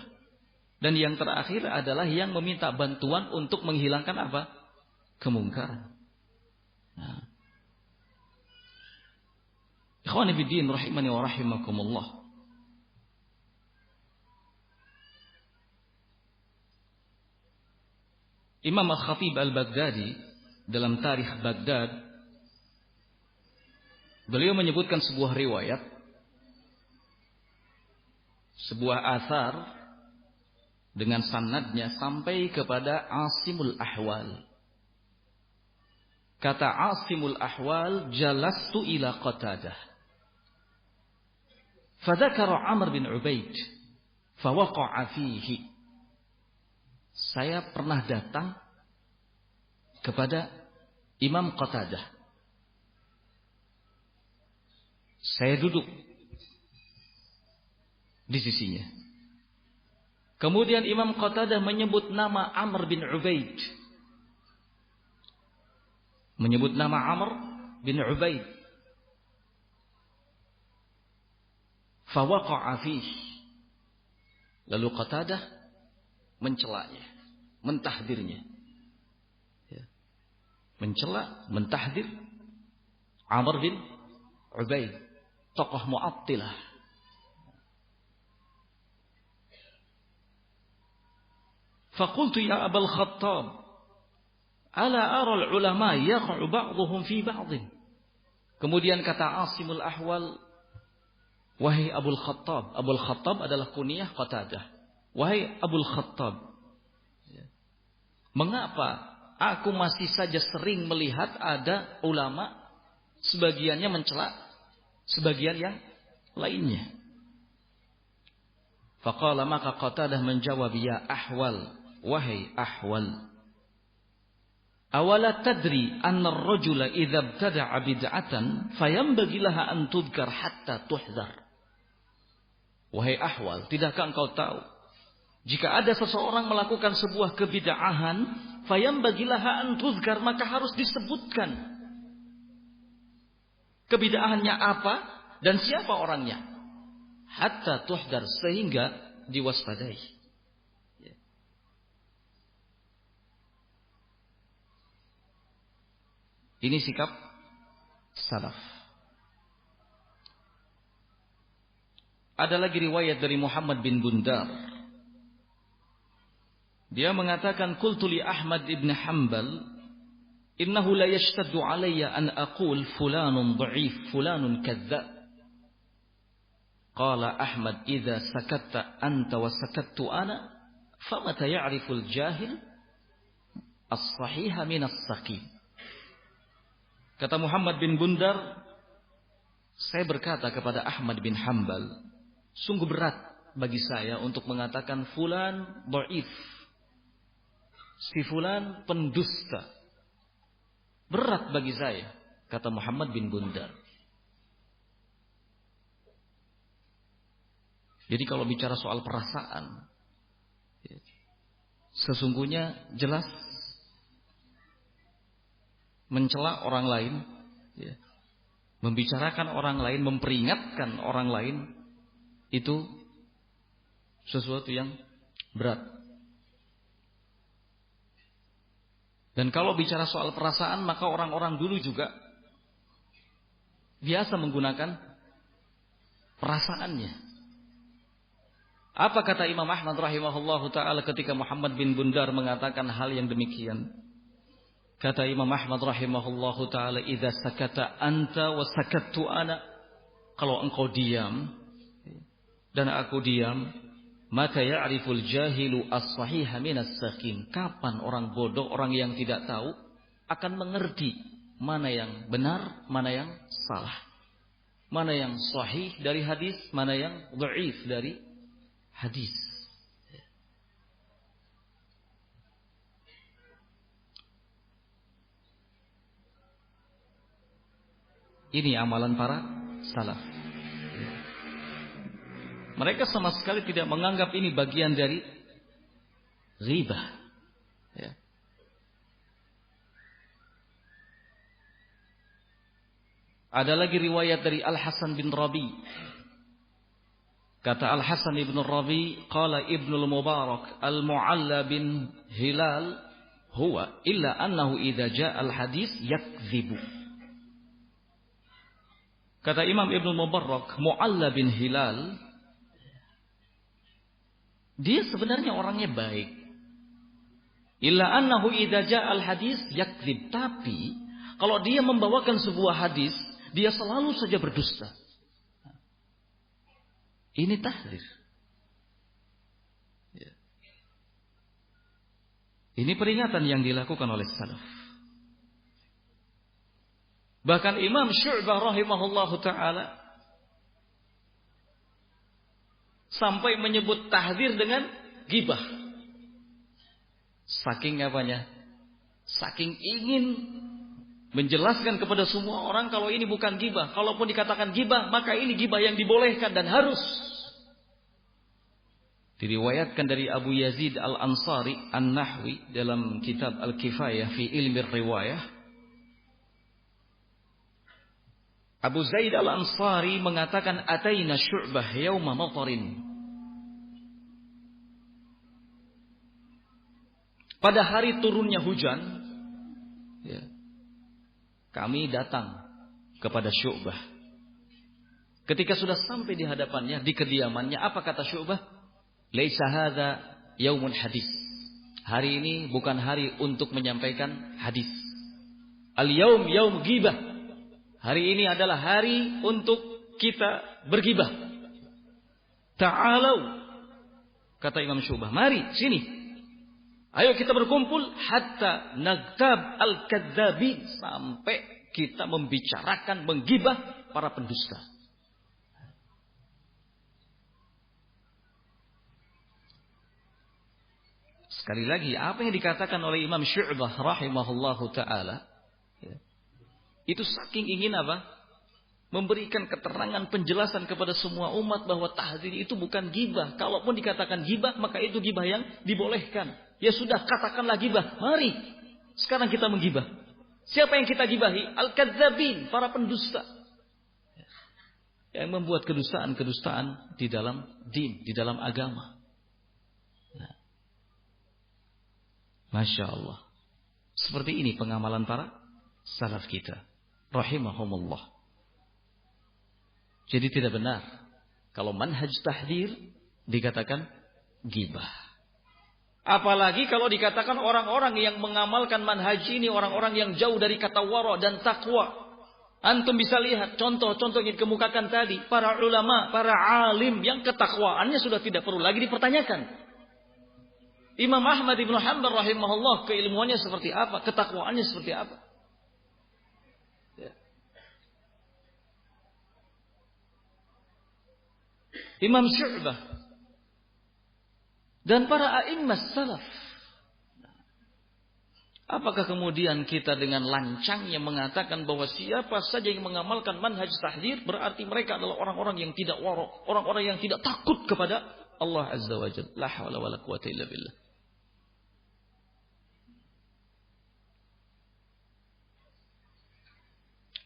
Dan yang terakhir adalah yang meminta bantuan untuk menghilangkan apa? Kemungkaran. Nah. Ikhwani fiddin rahimani wa rahimakumullah. Imam Al-Khatib Al-Baghdadi dalam Tarikh Baghdad, beliau menyebutkan sebuah riwayat, sebuah athar dengan sanadnya sampai kepada Asimul Ahwal. Kata Asimul Ahwal, jalastu ila Qatadah, fadzakara Amr bin Ubaid, fawaqa'a fihi. Saya pernah datang kepada Imam Qatadah. Saya duduk di sisinya. Kemudian Imam Qatadah menyebut nama Amr bin Ubaid. Menyebut nama Amr bin Ubaid. Fawaqa'a fihi. Lalu Qatadah mencelanya, mentahdirnya. Mencela, mentahdir Amr bin Ubaid, tokoh Mu'attilah. Faqultu ya Abul Khattab, ala ara al-ulama yaqa'u ba'dhum fi ba'dhin. Kemudian kata Asimul Ahwal, wahai Abul Khattab. Abul Khattab adalah kunyah Qatadah. Wahai Abul Khattab, mengapa aku masih saja sering melihat ada ulama sebagiannya mencela sebagian yang lainnya. Faqala, maka Qatadah menjawab, ya Ahwal, wahai Ahwal, awala tadri anna ar-rajula idza ibtada'a bid'atan fayanbaghi laha an tudhkar hatta tuhzar. Wahai Ahwal, tidakkah engkau tahu jika ada seseorang melakukan sebuah kebid'ahan, fayanbaghi laha an tudhkar, maka harus disebutkan kebid'ahannya apa dan siapa orangnya, hatta tuhdar, sehingga diwaspadai. Ini sikap salaf. Ada lagi riwayat dari Muhammad bin Bundar. Dia mengatakan, qultu li Ahmad ibn Hanbal, innahu la yashtaddu alayya an aqul fulanun dha'if, fulanun kadzdzab. Qala Ahmad, idza sakatta anta wa sakattu ana, famata ya'rifu al-jahil as-sahiha min as-saqim. Kata Muhammad bin Bundar, saya berkata kepada Ahmad bin Hanbal, sungguh berat bagi saya untuk mengatakan fulan dhaif, si fulan pendusta. Berat bagi saya, kata Muhammad bin Bundar. Jadi kalau bicara soal perasaan, sesungguhnya jelas mencela orang lain, membicarakan orang lain, memperingatkan orang lain, itu sesuatu yang berat. Dan kalau bicara soal perasaan, maka orang-orang dulu juga biasa menggunakan perasaannya. Apa kata Imam Ahmad rahimahullahu ta'ala ketika Muhammad bin Bundar mengatakan hal yang demikian? Kata Imam Ahmad rahimahullahu ta'ala, idza sakata anta wa sakattu ana, kalau engkau diam dan aku diam, maka ya'riful jahilu as-sahiha minas saqim. Kapan orang bodoh, orang yang tidak tahu akan mengerti mana yang benar, mana yang salah, mana yang sahih dari hadis, mana yang dhaif dari hadis. Ini amalan para salaf. Mereka sama sekali tidak menganggap ini bagian dari ghibah. Ya. Ada lagi riwayat dari Al-Hasan bin Rabi. Kata Al-Hasan bin Rabi, qala Ibnul Mubarak, al-Mu'alla bin Hilal huwa illa annahu idza jaa al-hadis yakdzibu. Kata Imam Ibnu Mubarak, Mu'alla bin Hilal, dia sebenarnya orangnya baik. Illa annahu idza jaa al-hadis yakdzib, tapi kalau dia membawakan sebuah hadis, dia selalu saja berdusta. Ini tahdzir. Ya. Ini peringatan yang dilakukan oleh salaf. Bahkan Imam Syu'bah rahimahullahu ta'ala sampai menyebut tahdzir dengan ghibah. Saking apanya? Saking ingin menjelaskan kepada semua orang kalau ini bukan ghibah. Kalaupun dikatakan ghibah, maka ini ghibah yang dibolehkan dan harus. Diriwayatkan dari Abu Yazid Al-Ansari An-Nahwi dalam kitab Al-Kifayah fi Ilmi Riwayah. Abu Zaid Al-Ansari mengatakan, ataina Syu'bah yauma matarin. Pada hari turunnya hujan, ya, kami datang kepada Syu'bah. Ketika sudah sampai di hadapannya, di kediamannya, apa kata Syu'bah? Laisa hadza yaumun hadis. Hari ini bukan hari untuk menyampaikan hadis. Al-yaum yaum ghibah. Hari ini adalah hari untuk kita bergibah. Ta'alau, kata Imam Syu'bah, mari sini. Ayo kita berkumpul hatta nagtab al-kadzabin, sampai kita membicarakan, menggibah para pendusta. Sekali lagi, apa yang dikatakan oleh Imam Syu'bah rahimahullahu ta'ala, itu saking ingin apa? Memberikan keterangan, penjelasan kepada semua umat bahwa tahdzir itu bukan gibah. Kalaupun dikatakan gibah, maka itu gibah yang dibolehkan. Ya sudah, katakanlah gibah. Mari, sekarang kita menggibah. Siapa yang kita gibahi? Al-kadzabin, para pendusta. Yang membuat kedustaan-kedustaan di dalam din, di dalam agama. Masya Allah. Seperti ini pengamalan para salaf kita. Rahimahumullah. Jadi tidak benar kalau manhaj tahdzir dikatakan gibah. Apalagi kalau dikatakan orang-orang yang mengamalkan manhaj ini, orang-orang yang jauh dari kata wara dan takwa. Antum bisa lihat contoh-contoh yang dikemukakan tadi. Para ulama, para alim yang ketakwaannya sudah tidak perlu lagi dipertanyakan. Imam Ahmad ibn Hanbal rahimahullah, keilmuannya seperti apa, ketakwaannya seperti apa. Ya. Imam Syu'bah dan para a'immas salaf. Apakah kemudian kita dengan lancangnya mengatakan bahwa siapa saja yang mengamalkan manhaj tahdzir berarti mereka adalah orang-orang yang tidak wara, orang-orang yang tidak takut kepada Allah Azza wa Jalla. La haula wala quwata illa billah.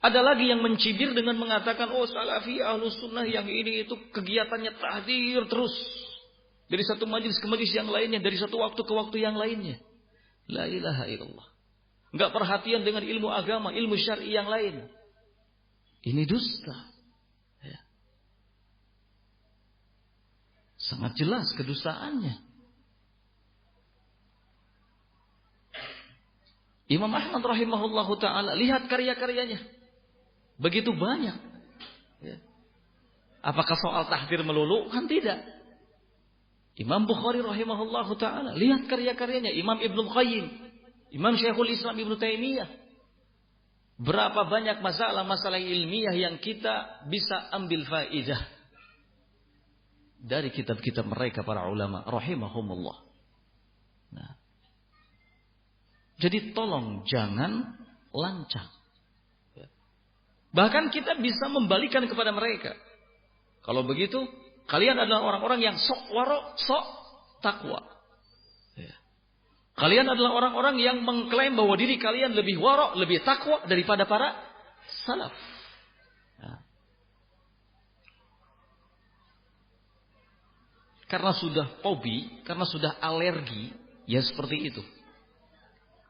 Ada lagi yang mencibir dengan mengatakan, oh salafi ahlus sunnah yang ini itu kegiatannya tahdzir terus. Dari satu majlis ke majlis yang lainnya, dari satu waktu ke waktu yang lainnya. La ilaha illallah. Enggak perhatian dengan ilmu agama, ilmu syar'i yang lain. Ini dusta. Ya. Sangat jelas kedustaannya. Imam Ahmad rahimahullahu ta'ala, lihat karya-karyanya. Begitu banyak. Ya. Apakah soal tahdzir melulu? Kan tidak. Imam Bukhari rahimahullahu ta'ala, lihat karya-karyanya. Imam Ibnul Qayyim, Imam Syekhul Islam Ibnu Taimiyah. Berapa banyak masalah-masalah ilmiah yang kita bisa ambil faidah dari kitab-kitab mereka para ulama rahimahumullah. Nah. Jadi tolong jangan lancang. Bahkan kita bisa membalikan kepada mereka. Kalau begitu, kalian adalah orang-orang yang sok waro, sok takwa. Ya. Kalian adalah orang-orang yang mengklaim bahwa diri kalian lebih waro, lebih takwa daripada para salaf. Ya. Karena sudah hobi, karena sudah alergi, ya seperti itu.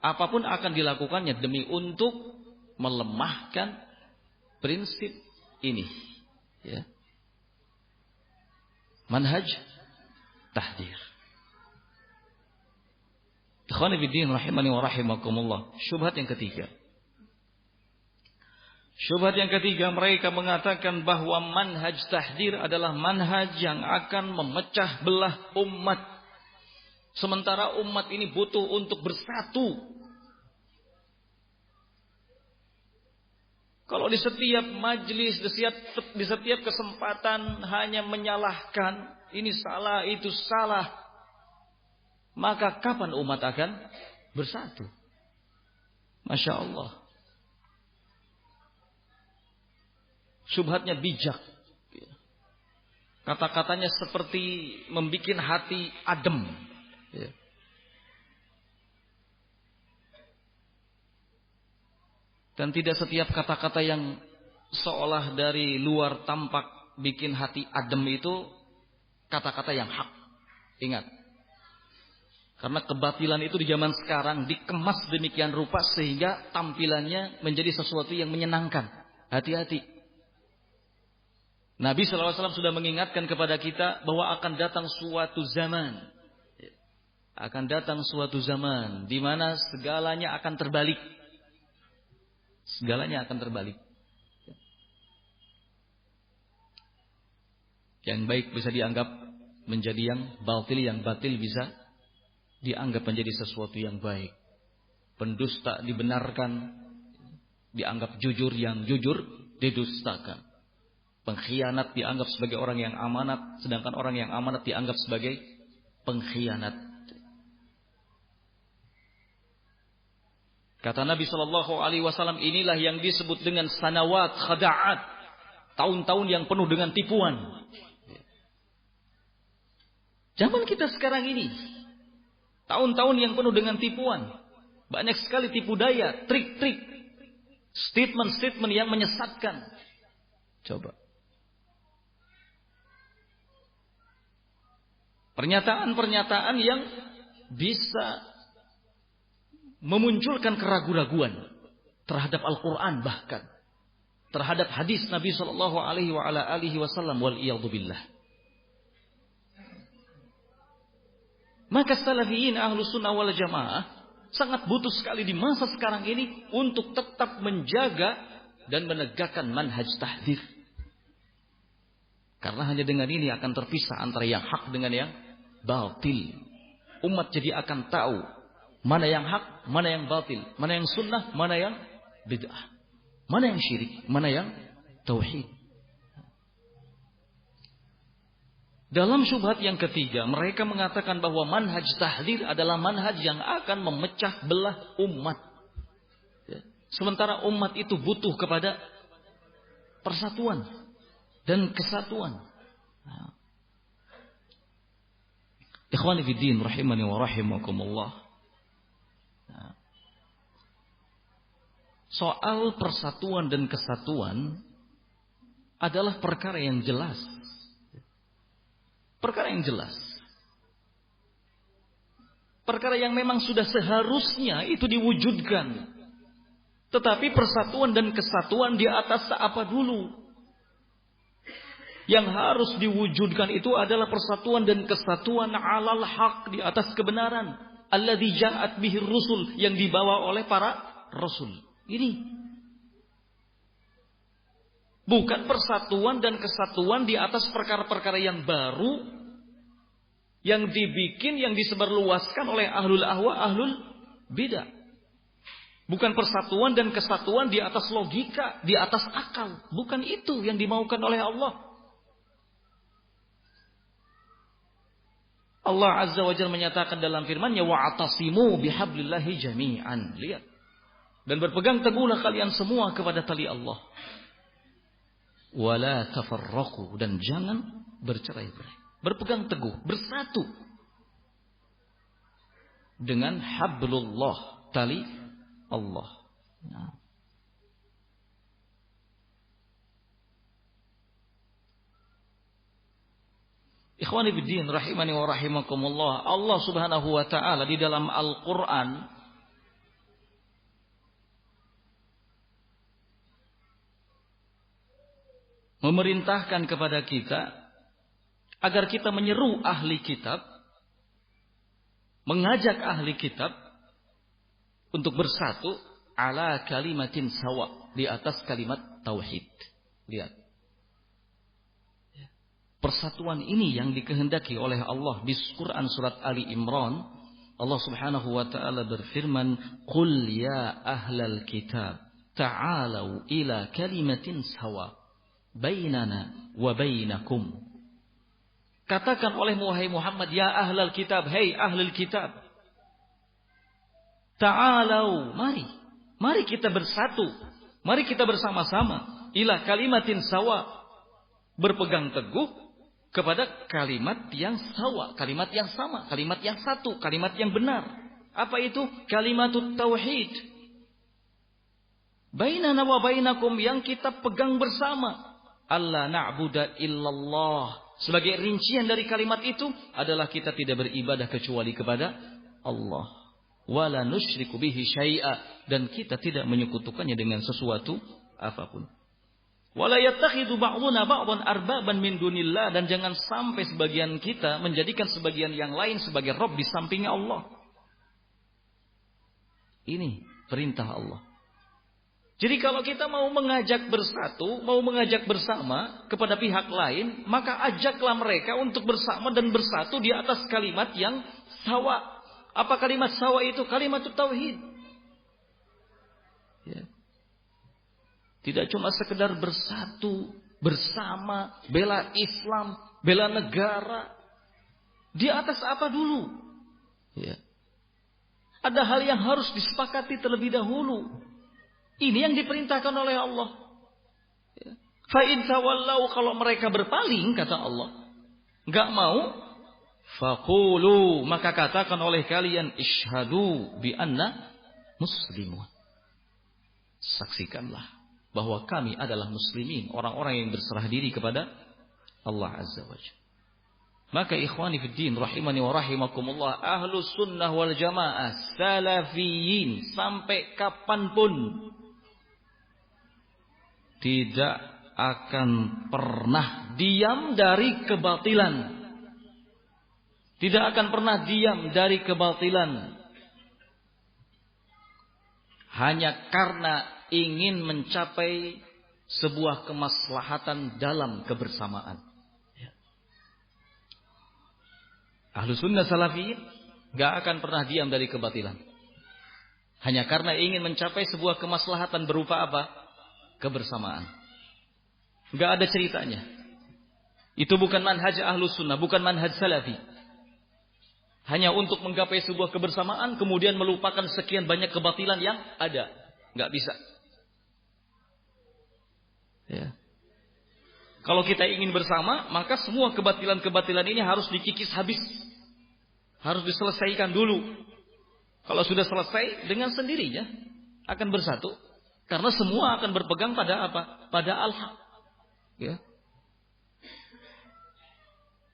Apapun akan dilakukannya demi untuk melemahkan prinsip ini, ya. Manhaj tahdzir. Ikhwani fiddin rahimani wa rahimakumullah. Syubhat yang ketiga. Syubhat yang ketiga, mereka mengatakan bahwa manhaj tahdzir adalah manhaj yang akan memecah belah umat. Sementara umat ini butuh untuk bersatu. Kalau di setiap majlis, di setiap kesempatan hanya menyalahkan, ini salah, itu salah, maka kapan umat akan bersatu? Masya Allah. Syubhatnya bijak. Kata-katanya seperti membuat hati adem. Dan tidak setiap kata-kata yang seolah dari luar tampak bikin hati adem itu kata-kata yang hak. Ingat. Karena kebatilan itu di zaman sekarang dikemas demikian rupa sehingga tampilannya menjadi sesuatu yang menyenangkan. Hati-hati. Nabi SAW sudah mengingatkan kepada kita bahwa akan datang suatu zaman. akan datang suatu zaman di mana segalanya akan terbalik. Segalanya akan terbalik. Yang baik bisa dianggap menjadi yang batil bisa dianggap menjadi sesuatu yang baik. Pendusta dibenarkan, dianggap jujur, yang jujur didustakan. Pengkhianat dianggap sebagai orang yang amanat, sedangkan orang yang amanat dianggap sebagai pengkhianat. Kata Nabi Shallallahu Alaihi Wasallam, inilah yang disebut dengan sanawat khada'at, tahun-tahun yang penuh dengan tipuan. Zaman kita sekarang ini, tahun-tahun yang penuh dengan tipuan. Banyak sekali tipu daya, trik-trik, statement-statement yang menyesatkan. Coba. Pernyataan-pernyataan yang bisa memunculkan keraguan-raguan terhadap Al-Quran, bahkan terhadap hadis Nabi Sallallahu Alaihi Wasallam, wal iyadhu billah. Maka salafiyin ahlus sunnah wal jamaah sangat butuh sekali di masa sekarang ini untuk tetap menjaga dan menegakkan manhaj tahdzir. Karena hanya dengan ini akan terpisah antara yang hak dengan yang batil. Umat jadi akan tahu mana yang hak, mana yang batil, mana yang sunnah, mana yang bid'ah, mana yang syirik, mana yang tauhid. Dalam syubhat yang ketiga, mereka mengatakan bahwa manhaj tahdzir adalah manhaj yang akan memecah belah umat. Sementara umat itu butuh kepada persatuan dan kesatuan. Ikhwani fiddin rahimani wa rahimakumullah. Soal persatuan dan kesatuan adalah perkara yang jelas. Perkara yang jelas. Perkara yang memang sudah seharusnya itu diwujudkan. Tetapi persatuan dan kesatuan di atas apa dulu? Yang harus diwujudkan itu adalah persatuan dan kesatuan alal haq, di atas kebenaran. Alladzi ja'at bihir rusul, yang dibawa oleh para rasul. Ini. Bukan persatuan dan kesatuan di atas perkara-perkara yang baru, yang dibikin, yang disebarluaskan oleh ahlul ahwa, ahlul bidah. Bukan persatuan dan kesatuan di atas logika, di atas akal. Bukan itu yang dimaukan oleh Allah. Allah Azza wa Jalla menyatakan dalam firman-Nya, wa'tasimu bihablillahi jami'an. Lihat. Dan berpegang teguhlah kalian semua kepada tali Allah. Wala tafarraqu, dan jangan bercerai-berai. Berpegang teguh, bersatu dengan hablullah, tali Allah. Nah. Ikhwani fiddin rahimani wa rahimakumullah. Allah Subhanahu wa taala di dalam Al-Qur'an memerintahkan kepada kita agar kita menyeru ahli kitab, mengajak ahli kitab untuk bersatu ala kalimatin sawa, di atas kalimat tauhid. Lihat. Persatuan ini yang dikehendaki oleh Allah di Quran surat Ali Imran. Allah Subhanahu wa taala berfirman, "Qul ya ahlal kitab, ta'alu ila kalimatin sawa bainana wa bainakum." Katakan oleh Muhammad, ya ahlal kitab, hei ahlul kitab, ta'alau, mari kita bersatu, mari kita bersama-sama, ila kalimatin sawa, berpegang teguh kepada kalimat yang sawa, kalimat yang sama, kalimat yang satu, kalimat yang benar. Apa itu? Kalimatut tauhid. Bainana wa bainakum, yang kita pegang bersama. Allah na'budu illallah. Sebagai rincian dari kalimat itu adalah kita tidak beribadah kecuali kepada Allah. Wala nusyriku bihi syai'a, dan kita tidak menyekutukannya dengan sesuatu apapun. Wala yattakhidhu ba'duna ba'dhan arbaban min dunillah, dan jangan sampai sebagian kita menjadikan sebagian yang lain sebagai Rabb di samping Allah. Ini perintah Allah. Jadi kalau kita mau mengajak bersatu, mau mengajak bersama kepada pihak lain, maka ajaklah mereka untuk bersama dan bersatu di atas kalimat yang sawa. Apa kalimat sawa itu? Kalimat tauhid. Ya. Tidak cuma sekedar bersatu, bersama, bela Islam, bela negara. Di atas apa dulu? Ya. Ada hal yang harus disepakati terlebih dahulu. Ini yang diperintahkan oleh Allah. Ya. Fa in tawallau, kalau mereka berpaling, kata Allah, enggak mau, faqulu, maka katakan oleh kalian, ishhadu bi anna muslimun. Saksikanlah bahwa kami adalah muslimin, orang-orang yang berserah diri kepada Allah Azza wa Jalla. Maka ikhwani fid din rahimani wa rahimakumullah, ahlus sunnah wal jamaah salafiyin sampai kapanpun tidak akan pernah diam dari kebatilan. Tidak akan pernah diam dari kebatilan. Hanya karena ingin mencapai sebuah kemaslahatan dalam kebersamaan. Ahlus sunnah salafiyin gak akan pernah diam dari kebatilan. Hanya karena ingin mencapai sebuah kemaslahatan berupa apa? Kebersamaan. Gak ada ceritanya. Itu bukan manhaj ahlus sunnah, bukan manhaj salafi. Hanya untuk menggapai sebuah kebersamaan, kemudian melupakan sekian banyak kebatilan yang ada. Gak bisa. Ya. Kalau kita ingin bersama, maka semua kebatilan-kebatilan ini harus dikikis habis. Harus diselesaikan dulu. Kalau sudah selesai, dengan sendirinya akan bersatu. Karena semua akan berpegang pada apa? Pada al-haq. Ya.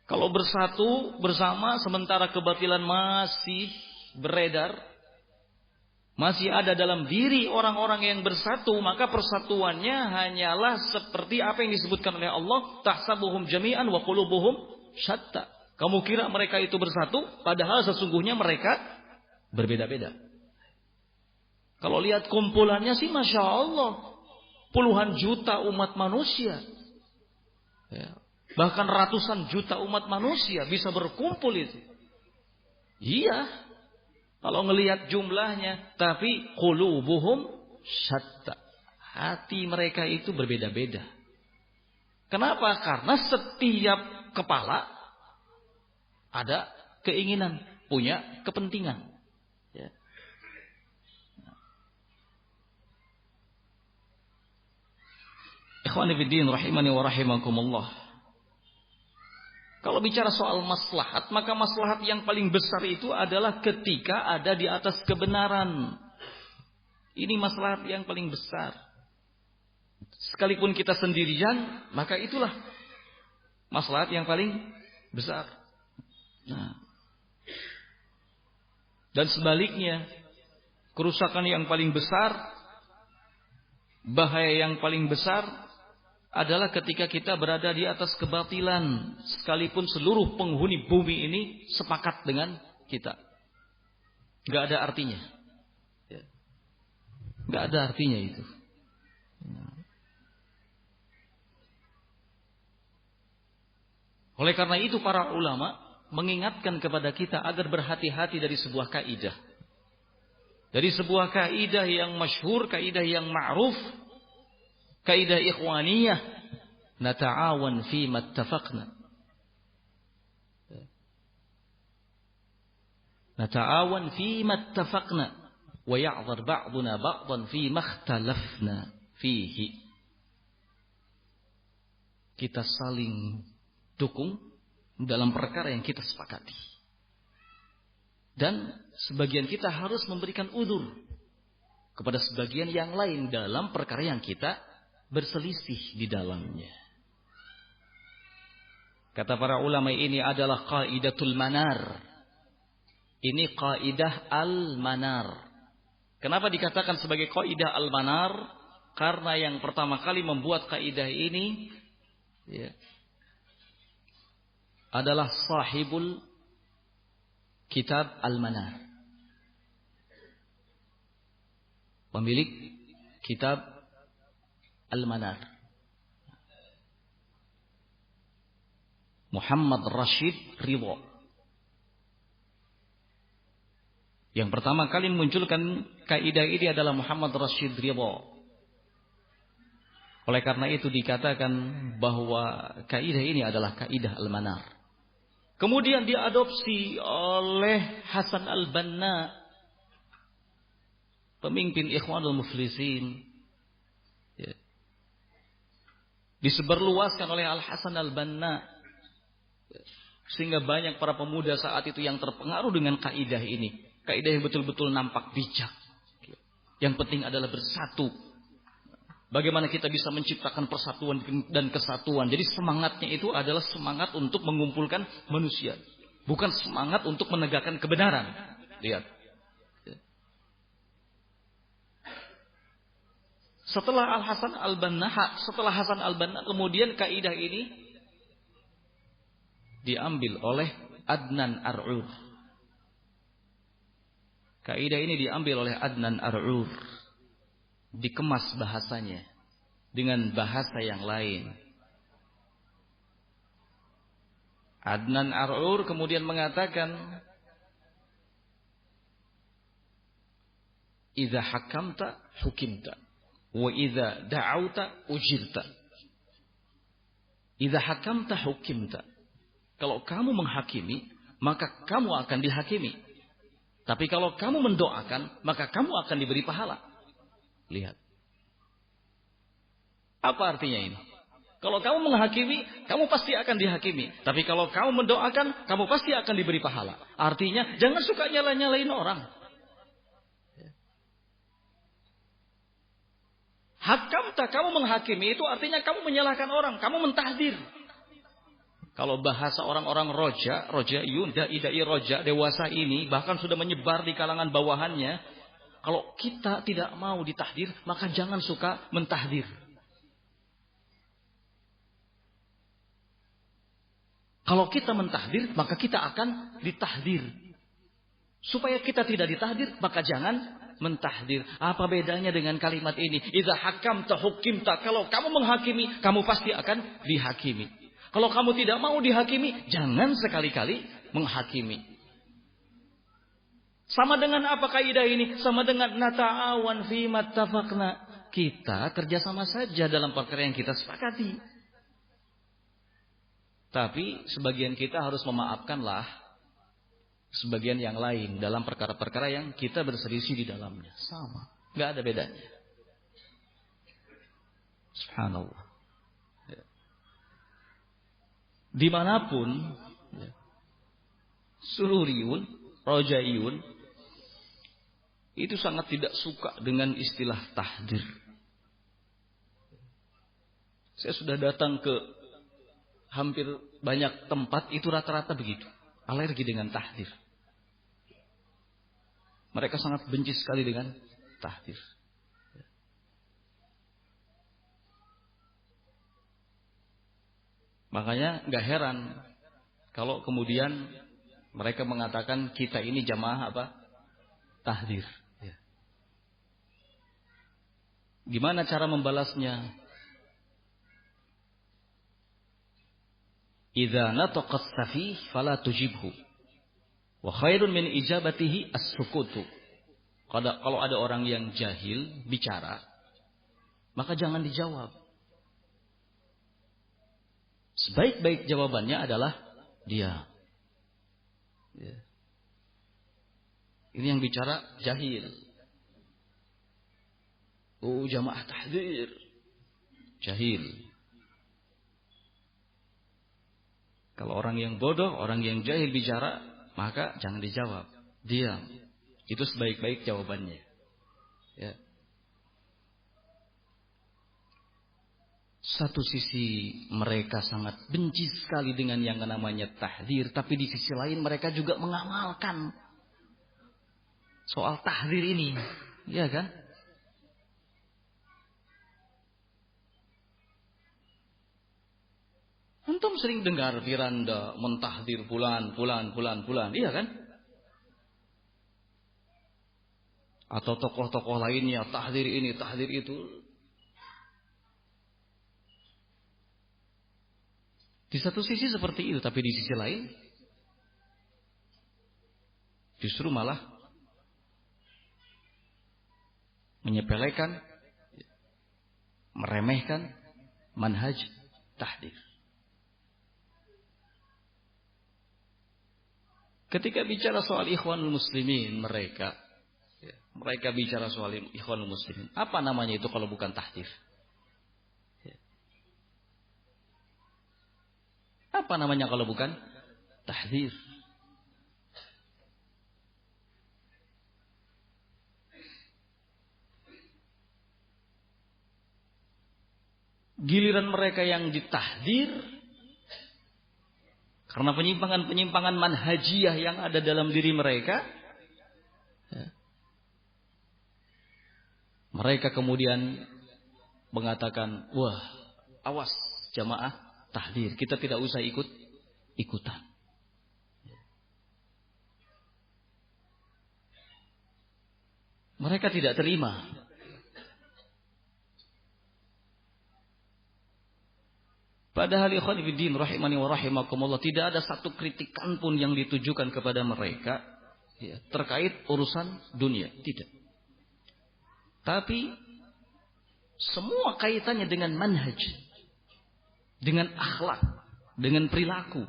Kalau bersatu bersama sementara kebatilan masih beredar, masih ada dalam diri orang-orang yang bersatu, maka persatuannya hanyalah seperti apa yang disebutkan oleh Allah, tahsabuhum jami'an wa qulubuhum syatta. Kamu kira mereka itu bersatu, padahal sesungguhnya mereka berbeda-beda. Kalau lihat kumpulannya sih Masya Allah, puluhan juta umat manusia, ya. Bahkan ratusan juta umat manusia bisa berkumpul itu. Iya, kalau ngelihat jumlahnya, tapi qulubuhum syatta. Hati mereka itu berbeda-beda. Kenapa? Karena setiap kepala ada keinginan, punya kepentingan. Ya. Ikhwani fiddin rahimani wa rahimakumullah. Kalau bicara soal maslahat, maka maslahat yang paling besar itu adalah ketika ada di atas kebenaran. Ini maslahat yang paling besar. Sekalipun kita sendirian, maka itulah maslahat yang paling besar. Nah. Dan sebaliknya, kerusakan yang paling besar, bahaya yang paling besar adalah ketika kita berada di atas kebatilan, sekalipun seluruh penghuni bumi ini sepakat dengan kita. Gak ada artinya. Gak ada artinya itu. Oleh karena itu para ulama mengingatkan kepada kita agar berhati-hati dari sebuah kaidah. Dari sebuah kaidah yang masyhur, kaidah yang ma'ruf, kaidah ikhwaniyah, nata'awan fima ittafaqna. Nata'awan fima ittafaqna wa ya'dhar ba'duna ba'dan fima ikhtalafna fihi. Kita saling dukung dalam perkara yang kita sepakati. Dan sebagian kita harus memberikan udzur kepada sebagian yang lain dalam perkara yang kita berselisih di dalamnya. Kata para ulama, ini adalah qaidatul manar. Ini qaidah al-manar. Kenapa dikatakan sebagai qaidah al-manar? Karena yang pertama kali membuat kaidah ini ya, adalah sahibul kitab Al-Manar. Pemilik kitab Al-Manar. Muhammad Rashid Ridha. Yang pertama kali memunculkan kaidah ini adalah Muhammad Rashid Ridha. Oleh karena itu dikatakan bahwa kaidah ini adalah kaidah Al-Manar. Kemudian diadopsi oleh Hasan Al-Banna, pemimpin Ikhwanul Muflisin. Ya. Disebarluaskan oleh Al-Hasan Al-Banna. Sehingga banyak para pemuda saat itu yang terpengaruh dengan kaidah ini. Kaidah yang betul-betul nampak bijak. Yang penting adalah bersatu. Bagaimana kita bisa menciptakan persatuan dan kesatuan. Jadi semangatnya itu adalah semangat untuk mengumpulkan manusia. Bukan semangat untuk menegakkan kebenaran. Lihat. Setelah Hasan Al-Banna kemudian kaidah ini diambil oleh Adnan Ar'ur. Kaidah ini diambil oleh Adnan Ar'ur. Dikemas bahasanya dengan bahasa yang lain. Adnan Ar'ur kemudian mengatakan, "Idza hakamta hukimta, wa idza da'auta ujirta." Idza hakamta hukimta. Kalau kamu menghakimi, maka kamu akan dihakimi. Tapi kalau kamu mendoakan, maka kamu akan diberi pahala. Lihat. Apa artinya ini? Kalau kamu menghakimi, kamu pasti akan dihakimi. Tapi kalau kamu mendoakan, kamu pasti akan diberi pahala. Artinya, jangan suka nyala-nyalain orang. Hakamta, kamu menghakimi, itu artinya kamu menyalahkan orang. Kamu mentahdir. Kalau bahasa orang-orang rojaiyun, dai roja, dewasa ini, bahkan sudah menyebar di kalangan bawahannya. Kalau kita tidak mau ditahdir, maka jangan suka mentahdir. Kalau kita mentahdir, maka kita akan ditahdir. Supaya kita tidak ditahdir, maka jangan mentahdir. Apa bedanya dengan kalimat ini? Idza hakamta hukimta. Kalau kamu menghakimi, kamu pasti akan dihakimi. Kalau kamu tidak mau dihakimi, jangan sekali-kali menghakimi. Sama dengan apa kaidah ini? Sama dengan nata'awan fi mattafaqna. Kita kerjasama saja dalam perkara yang kita sepakati. Tapi sebagian kita harus memaafkanlah sebagian yang lain dalam perkara-perkara yang kita berselisih di dalamnya. Sama, nggak ada bedanya. Subhanallah. Dimanapun sururiyun, rojaiyun itu sangat tidak suka dengan istilah tahdir. Saya sudah datang ke hampir banyak tempat, itu rata-rata begitu. Alergi dengan tahdir. Mereka sangat benci sekali dengan tahdir. Makanya gak heran kalau kemudian mereka mengatakan kita ini jamaah apa? Tahdir. Gimana cara membalasnya? Idza nataqas safih fala tujibhu. Wa khairun min ijabatihi as-sukutu. Kalau ada orang yang jahil bicara, maka jangan dijawab. Sebaik-baik jawabannya adalah diam. Ya. Ini yang bicara jahil. Oh, jamaah tahdir. Jahil. Kalau orang yang bodoh, orang yang jahil bicara, maka jangan dijawab. Diam. Itu sebaik-baik jawabannya. Ya. Satu sisi mereka sangat benci sekali dengan yang namanya tahdir, tapi di sisi lain mereka juga mengamalkan soal tahdir ini. Ya kan? Antum sering dengar Firanda mentahdir fulan, iya kan? Atau tokoh-tokoh lainnya tahdir ini, tahdir itu. Di satu sisi seperti itu, tapi di sisi lain justru malah menyepelekan, meremehkan manhaj tahdir. Ketika bicara soal ikhwanul muslimin, mereka bicara soal ikhwanul muslimin. Apa namanya itu kalau bukan tahdir? Apa namanya kalau bukan tahdir? Giliran mereka yang ditahdir karena penyimpangan-penyimpangan manhajiyah yang ada dalam diri mereka, mereka kemudian mengatakan, wah, awas jamaah tahdir, kita tidak usah ikutan. Mereka tidak terima. Padahal ikhwan fillah rahimani wa rahimakumullah, tidak ada satu kritikan pun yang ditujukan kepada mereka terkait urusan dunia, tidak. Tapi semua kaitannya dengan manhaj, dengan akhlak, dengan perilaku,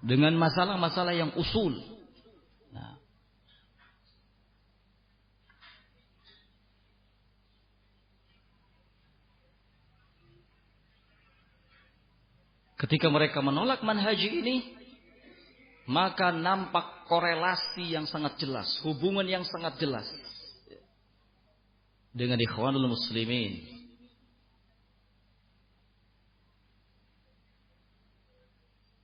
dengan masalah-masalah yang usul. Nah, ketika mereka menolak manhaj ini, maka nampak korelasi yang sangat jelas, hubungan yang sangat jelas dengan ikhwanul muslimin.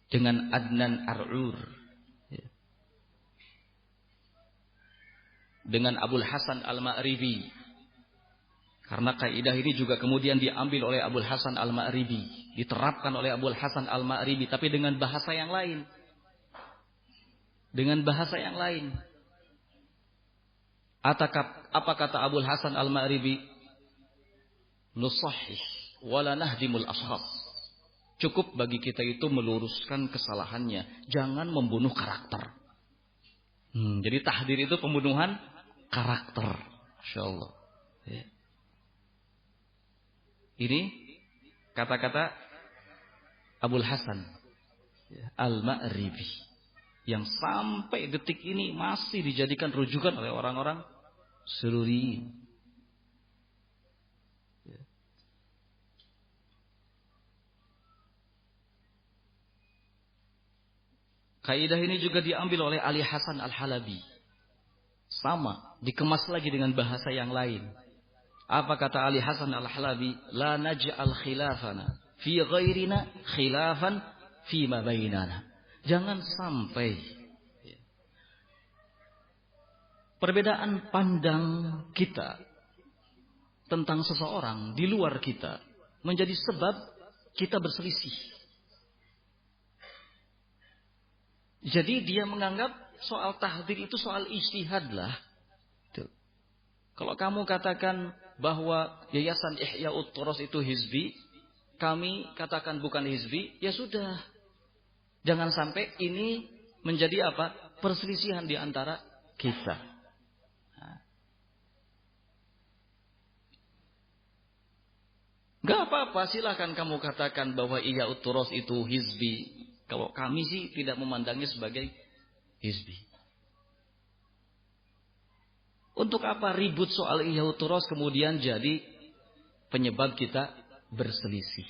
Dengan Adnan Ar'ur, dengan Abul Hasan Al-Ma'ribi. Karena kaidah ini juga kemudian diambil oleh Abul Hasan Al-Ma'ribi, diterapkan oleh Abul Hasan Al-Ma'ribi, tapi dengan bahasa yang lain. Dengan bahasa yang lain. Apa kata Abul Hasan Al-Ma'ribi? Nusahih wala nahdimul ashab. Cukup bagi kita itu meluruskan kesalahannya, jangan membunuh karakter. Jadi tahdir itu pembunuhan karakter, insyaallah. Ini kata-kata Abul Hasan Al-Ma'ribi yang sampai detik ini masih dijadikan rujukan oleh orang-orang Sururiyin. Kaidah ini juga diambil oleh Ali Hasan Al-Halabi. Sama, dikemas lagi dengan bahasa yang lain. Apa kata Ali Hasan Al-Halabi? La naj'al khilafana fi ghairina khilafan fi ma bainana. Jangan sampai perbedaan pandang kita tentang seseorang di luar kita menjadi sebab kita berselisih. Jadi dia menganggap soal tahdir itu soal ijtihad lah. Tuh. Kalau kamu katakan bahwa Yayasan Ihya'ut Thuras itu hizbi, kami katakan bukan hizbi, ya sudah. Jangan sampai ini menjadi apa? Perselisihan di antara kita. Gak apa-apa, silahkan kamu katakan bahwa Ihya'ut Thuras itu hizbi. Kalau kami sih tidak memandangnya sebagai hizbi. Untuk apa ribut soal Ihya'ut Thuras kemudian jadi penyebab kita berselisih?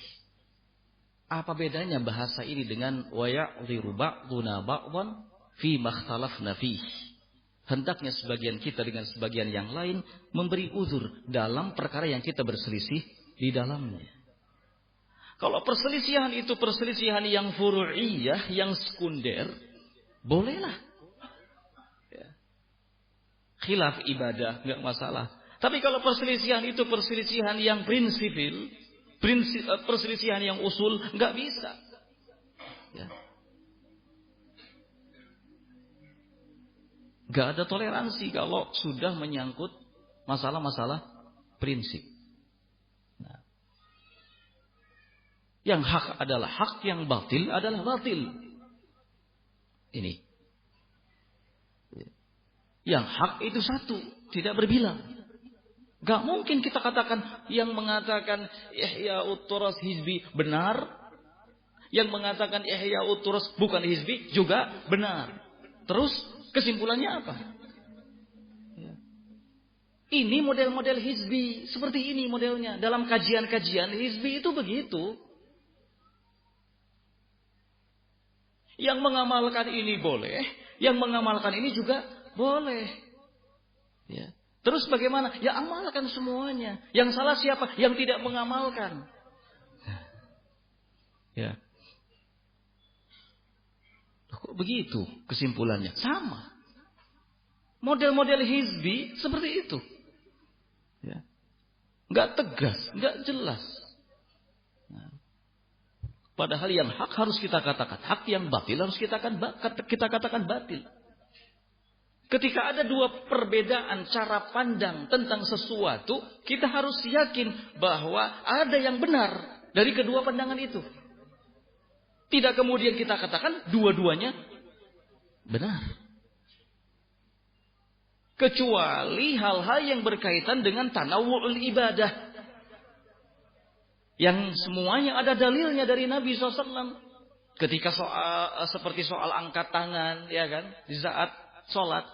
Apa bedanya bahasa ini dengan wa ya'dhiru ba'duna ba'dhan fi makhtalafna fih? Hendaknya sebagian kita dengan sebagian yang lain memberi uzur dalam perkara yang kita berselisih di dalamnya. Kalau perselisihan itu perselisihan yang furu'iyah, yang sekunder, bolehlah. Khilaf ibadah, enggak masalah. Tapi kalau perselisihan itu perselisihan yang prinsipil, prinsip perselisihan yang usul, nggak bisa. Ya. Nggak ada toleransi kalau sudah menyangkut masalah-masalah prinsip. Nah, yang hak adalah hak, yang batil adalah batil. Ini. Yang hak itu satu, tidak berbilang. Gak mungkin kita katakan yang mengatakan Ihya'ut Turas hizbi benar, yang mengatakan Ihya'ut Turas bukan hizbi juga benar. Terus kesimpulannya apa? Ini model-model hizbi, seperti ini modelnya. Dalam kajian-kajian hizbi itu begitu. Yang mengamalkan ini boleh, yang mengamalkan ini juga boleh. Ya. Terus bagaimana? Ya amalkan semuanya. Yang salah siapa? Yang tidak mengamalkan. Ya. Kok begitu kesimpulannya? Sama. Model-model hizbi seperti itu. Ya. Nggak tegas, nggak jelas. Nah. Padahal yang hak harus kita katakan hak, yang batil harus kita katakan batil. Ketika ada dua perbedaan cara pandang tentang sesuatu, kita harus yakin bahwa ada yang benar dari kedua pandangan itu. Tidak kemudian kita katakan dua-duanya benar. Kecuali hal-hal yang berkaitan dengan tanawu'ul ibadah. Yang semuanya ada dalilnya dari Nabi SAW. Ketika seperti soal angkat tangan, ya kan, di saat sholat.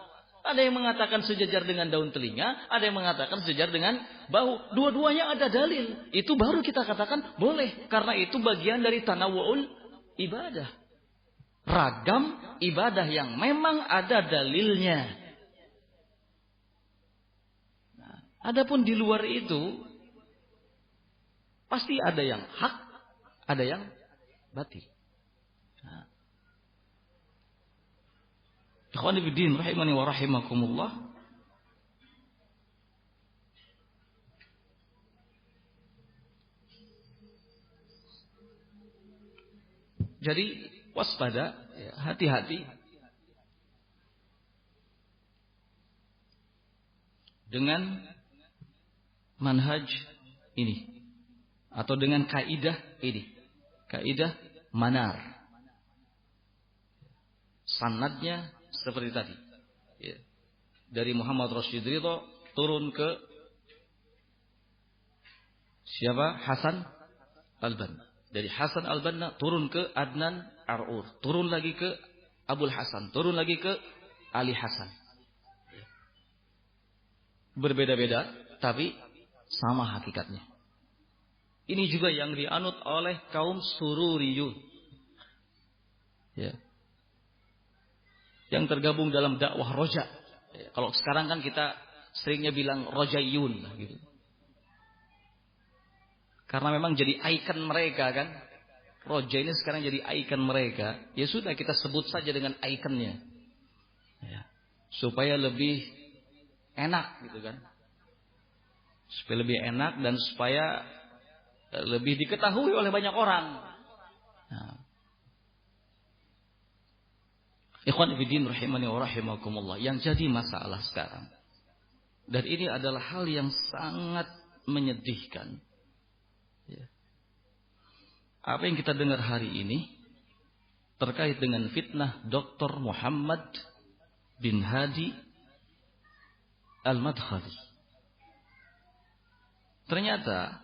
Ada yang mengatakan sejajar dengan daun telinga, ada yang mengatakan sejajar dengan bahu. Dua-duanya ada dalil. Itu baru kita katakan boleh. Karena itu bagian dari tanawu'ul ibadah. Ragam ibadah yang memang ada dalilnya. Nah, adapun di luar itu, pasti ada yang hak, ada yang batil. Nah. Ikhwani fiddin rahimani wa rahimakumullah. Jadi waspada, ya, hati-hati dengan manhaj ini atau dengan kaidah ini. Kaidah manar. Sanadnya seperti tadi, ya. Dari Muhammad Rashid Ridho turun ke siapa? Hasan Al-Banna. Dari Hasan Al-Banna turun ke Adnan Ar'ur, turun lagi ke Abul Hasan, turun lagi ke Ali Hasan. Berbeda-beda, tapi sama hakikatnya. Ini juga yang dianut oleh kaum Sururiyun, ya, yang tergabung dalam dakwah Roja. Kalau sekarang kan kita seringnya bilang Rojaiyun gitu. Karena memang jadi ikon mereka kan. Roja ini sekarang jadi ikon mereka. Ya sudah, kita sebut saja dengan ikonnya. Ya. Supaya lebih enak gitu kan. Supaya lebih enak dan supaya lebih diketahui oleh banyak orang. Nah. Ikhwan fillah rahimani wa rahimakumullah, yang jadi masalah sekarang, dan ini adalah hal yang sangat menyedihkan, ya. Apa yang kita dengar hari ini terkait dengan fitnah Dr. Muhammad bin Hadi Al-Madkhali. Ternyata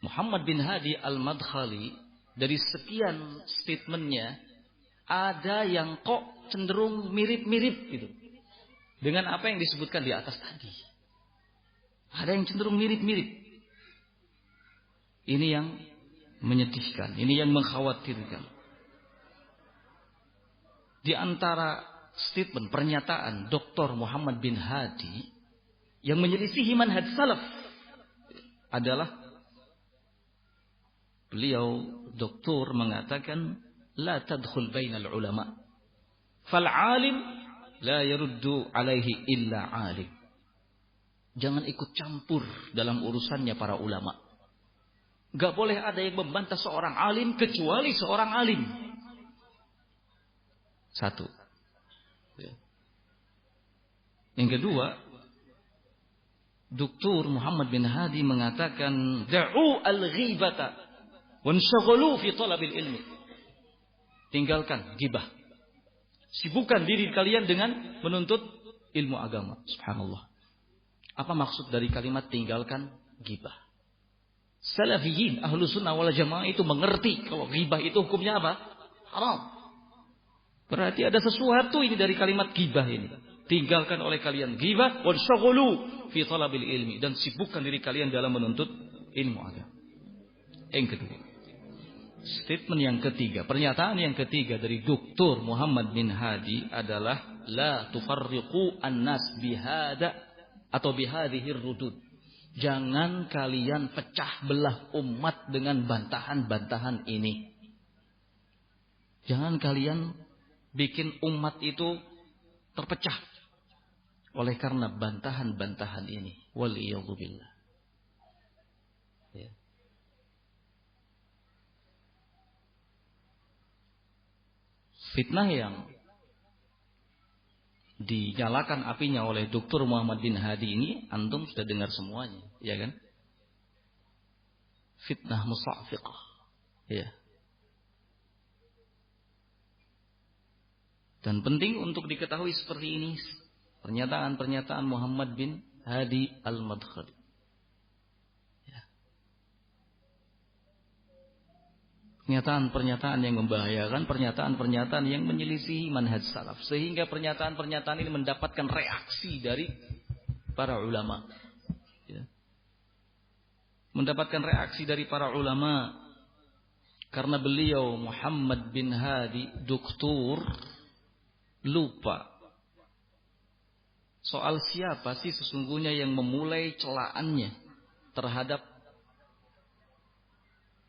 Muhammad bin Hadi Al-Madkhali, dari sekian statementnya, ada yang kok cenderung mirip-mirip gitu dengan apa yang disebutkan di atas tadi. Ada yang cenderung mirip-mirip. Ini yang menyedihkan, ini yang mengkhawatirkan. Di antara statement pernyataan Dr. Muhammad bin Hadi yang menyelisihi manhaj salaf adalah beliau doktor mengatakan la tadkhul bainal ulama fal alim la yaruddu alaihi illa alim. Jangan ikut campur dalam urusannya para ulama. Gak boleh ada yang membantah seorang alim kecuali seorang alim. Satu. Yang kedua, Dr. Muhammad bin Hadi mengatakan, da'u al-ghibata wanshaghalu fi talabil ilmi. Tinggalkan ghibah. Sibukkan diri kalian dengan menuntut ilmu agama. Subhanallah. Apa maksud dari kalimat tinggalkan ghibah? Salafiyin, ahlu sunnah wal jamaah itu mengerti kalau ghibah itu hukumnya apa? Haram. Berarti ada sesuatu ini dari kalimat ghibah ini. Tinggalkan oleh kalian ghibah wanshaghalu fi talabil ilmi, dan sibukkan diri kalian dalam menuntut ilmu agama. Yang kedua, statement yang ketiga, pernyataan yang ketiga dari Dr. Muhammad bin Hadi adalah la tufarriqu an-nas bihada atau bihadhir rudud. Jangan kalian pecah belah umat dengan bantahan-bantahan ini. Jangan kalian bikin umat itu terpecah oleh karena bantahan-bantahan ini. Waliyadzubillah. Ya. Fitnah yang dinyalakan apinya oleh Dr. Muhammad bin Hadi ini antum sudah dengar semuanya, ya kan? Fitnah musafiqah. Ya. Dan penting untuk diketahui seperti ini pernyataan-pernyataan Muhammad bin Hadi al-Madkhali. Ya. Pernyataan-pernyataan yang membahayakan, pernyataan-pernyataan yang menyelisihi manhaj salaf. Sehingga pernyataan-pernyataan ini mendapatkan reaksi dari para ulama. Ya. Mendapatkan reaksi dari para ulama. Karena beliau Muhammad bin Hadi, doktor, lupa soal siapa sih sesungguhnya yang memulai celaannya terhadap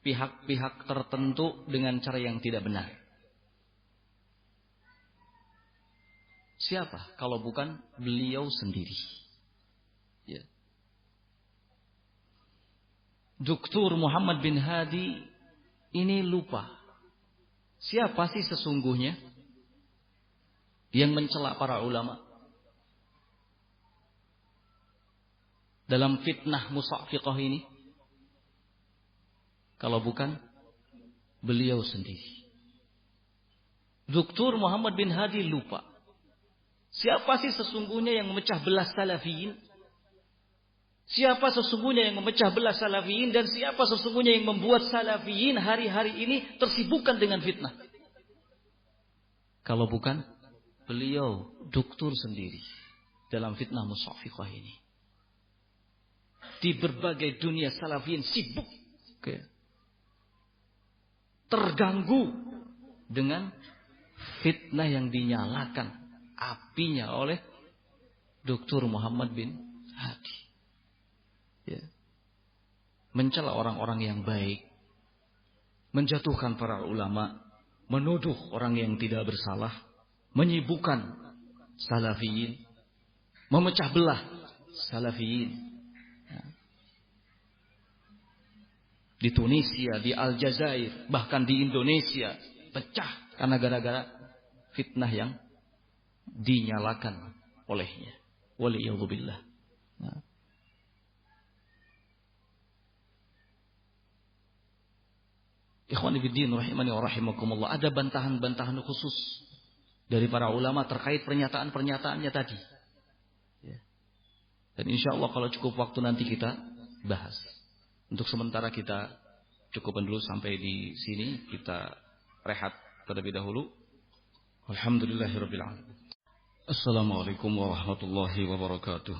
pihak-pihak tertentu dengan cara yang tidak benar. Siapa kalau bukan beliau sendiri? Ya. Dr. Muhammad bin Hadi ini lupa siapa sih sesungguhnya yang mencela para ulama dalam fitnah musafiqah ini, kalau bukan beliau sendiri. Dr. Muhammad bin Hadi lupa siapa sih sesungguhnya yang memecah belah salafiyin, siapa sesungguhnya yang memecah belah salafiyin, dan siapa sesungguhnya yang membuat salafiyin hari-hari ini tersibukkan dengan fitnah. Kalau bukan beliau doktor sendiri dalam fitnah musafiqah ini. Di berbagai dunia salafiyin sibuk, terganggu dengan fitnah yang dinyalakan apinya oleh Dr. Muhammad bin Hadi. Ya. Mencela orang-orang yang baik, menjatuhkan para ulama, menuduh orang yang tidak bersalah, menyibukkan salafiyin, memecah belah salafiyin. Di Tunisia, di Aljazair, bahkan di Indonesia pecah karena gara-gara fitnah yang dinyalakan olehnya. Waliyadzubillah. Nah. Ikhwani fiddin rahimani wa rahimakumullah, ada bantahan-bantahan khusus dari para ulama terkait pernyataan-pernyataannya tadi. Ya. Dan insya Allah kalau cukup waktu nanti kita bahas. Untuk sementara kita cukupkan dulu sampai di sini. Kita rehat terlebih dahulu. Alhamdulillahirabbil alamin. Assalamualaikum warahmatullahi wabarakatuh.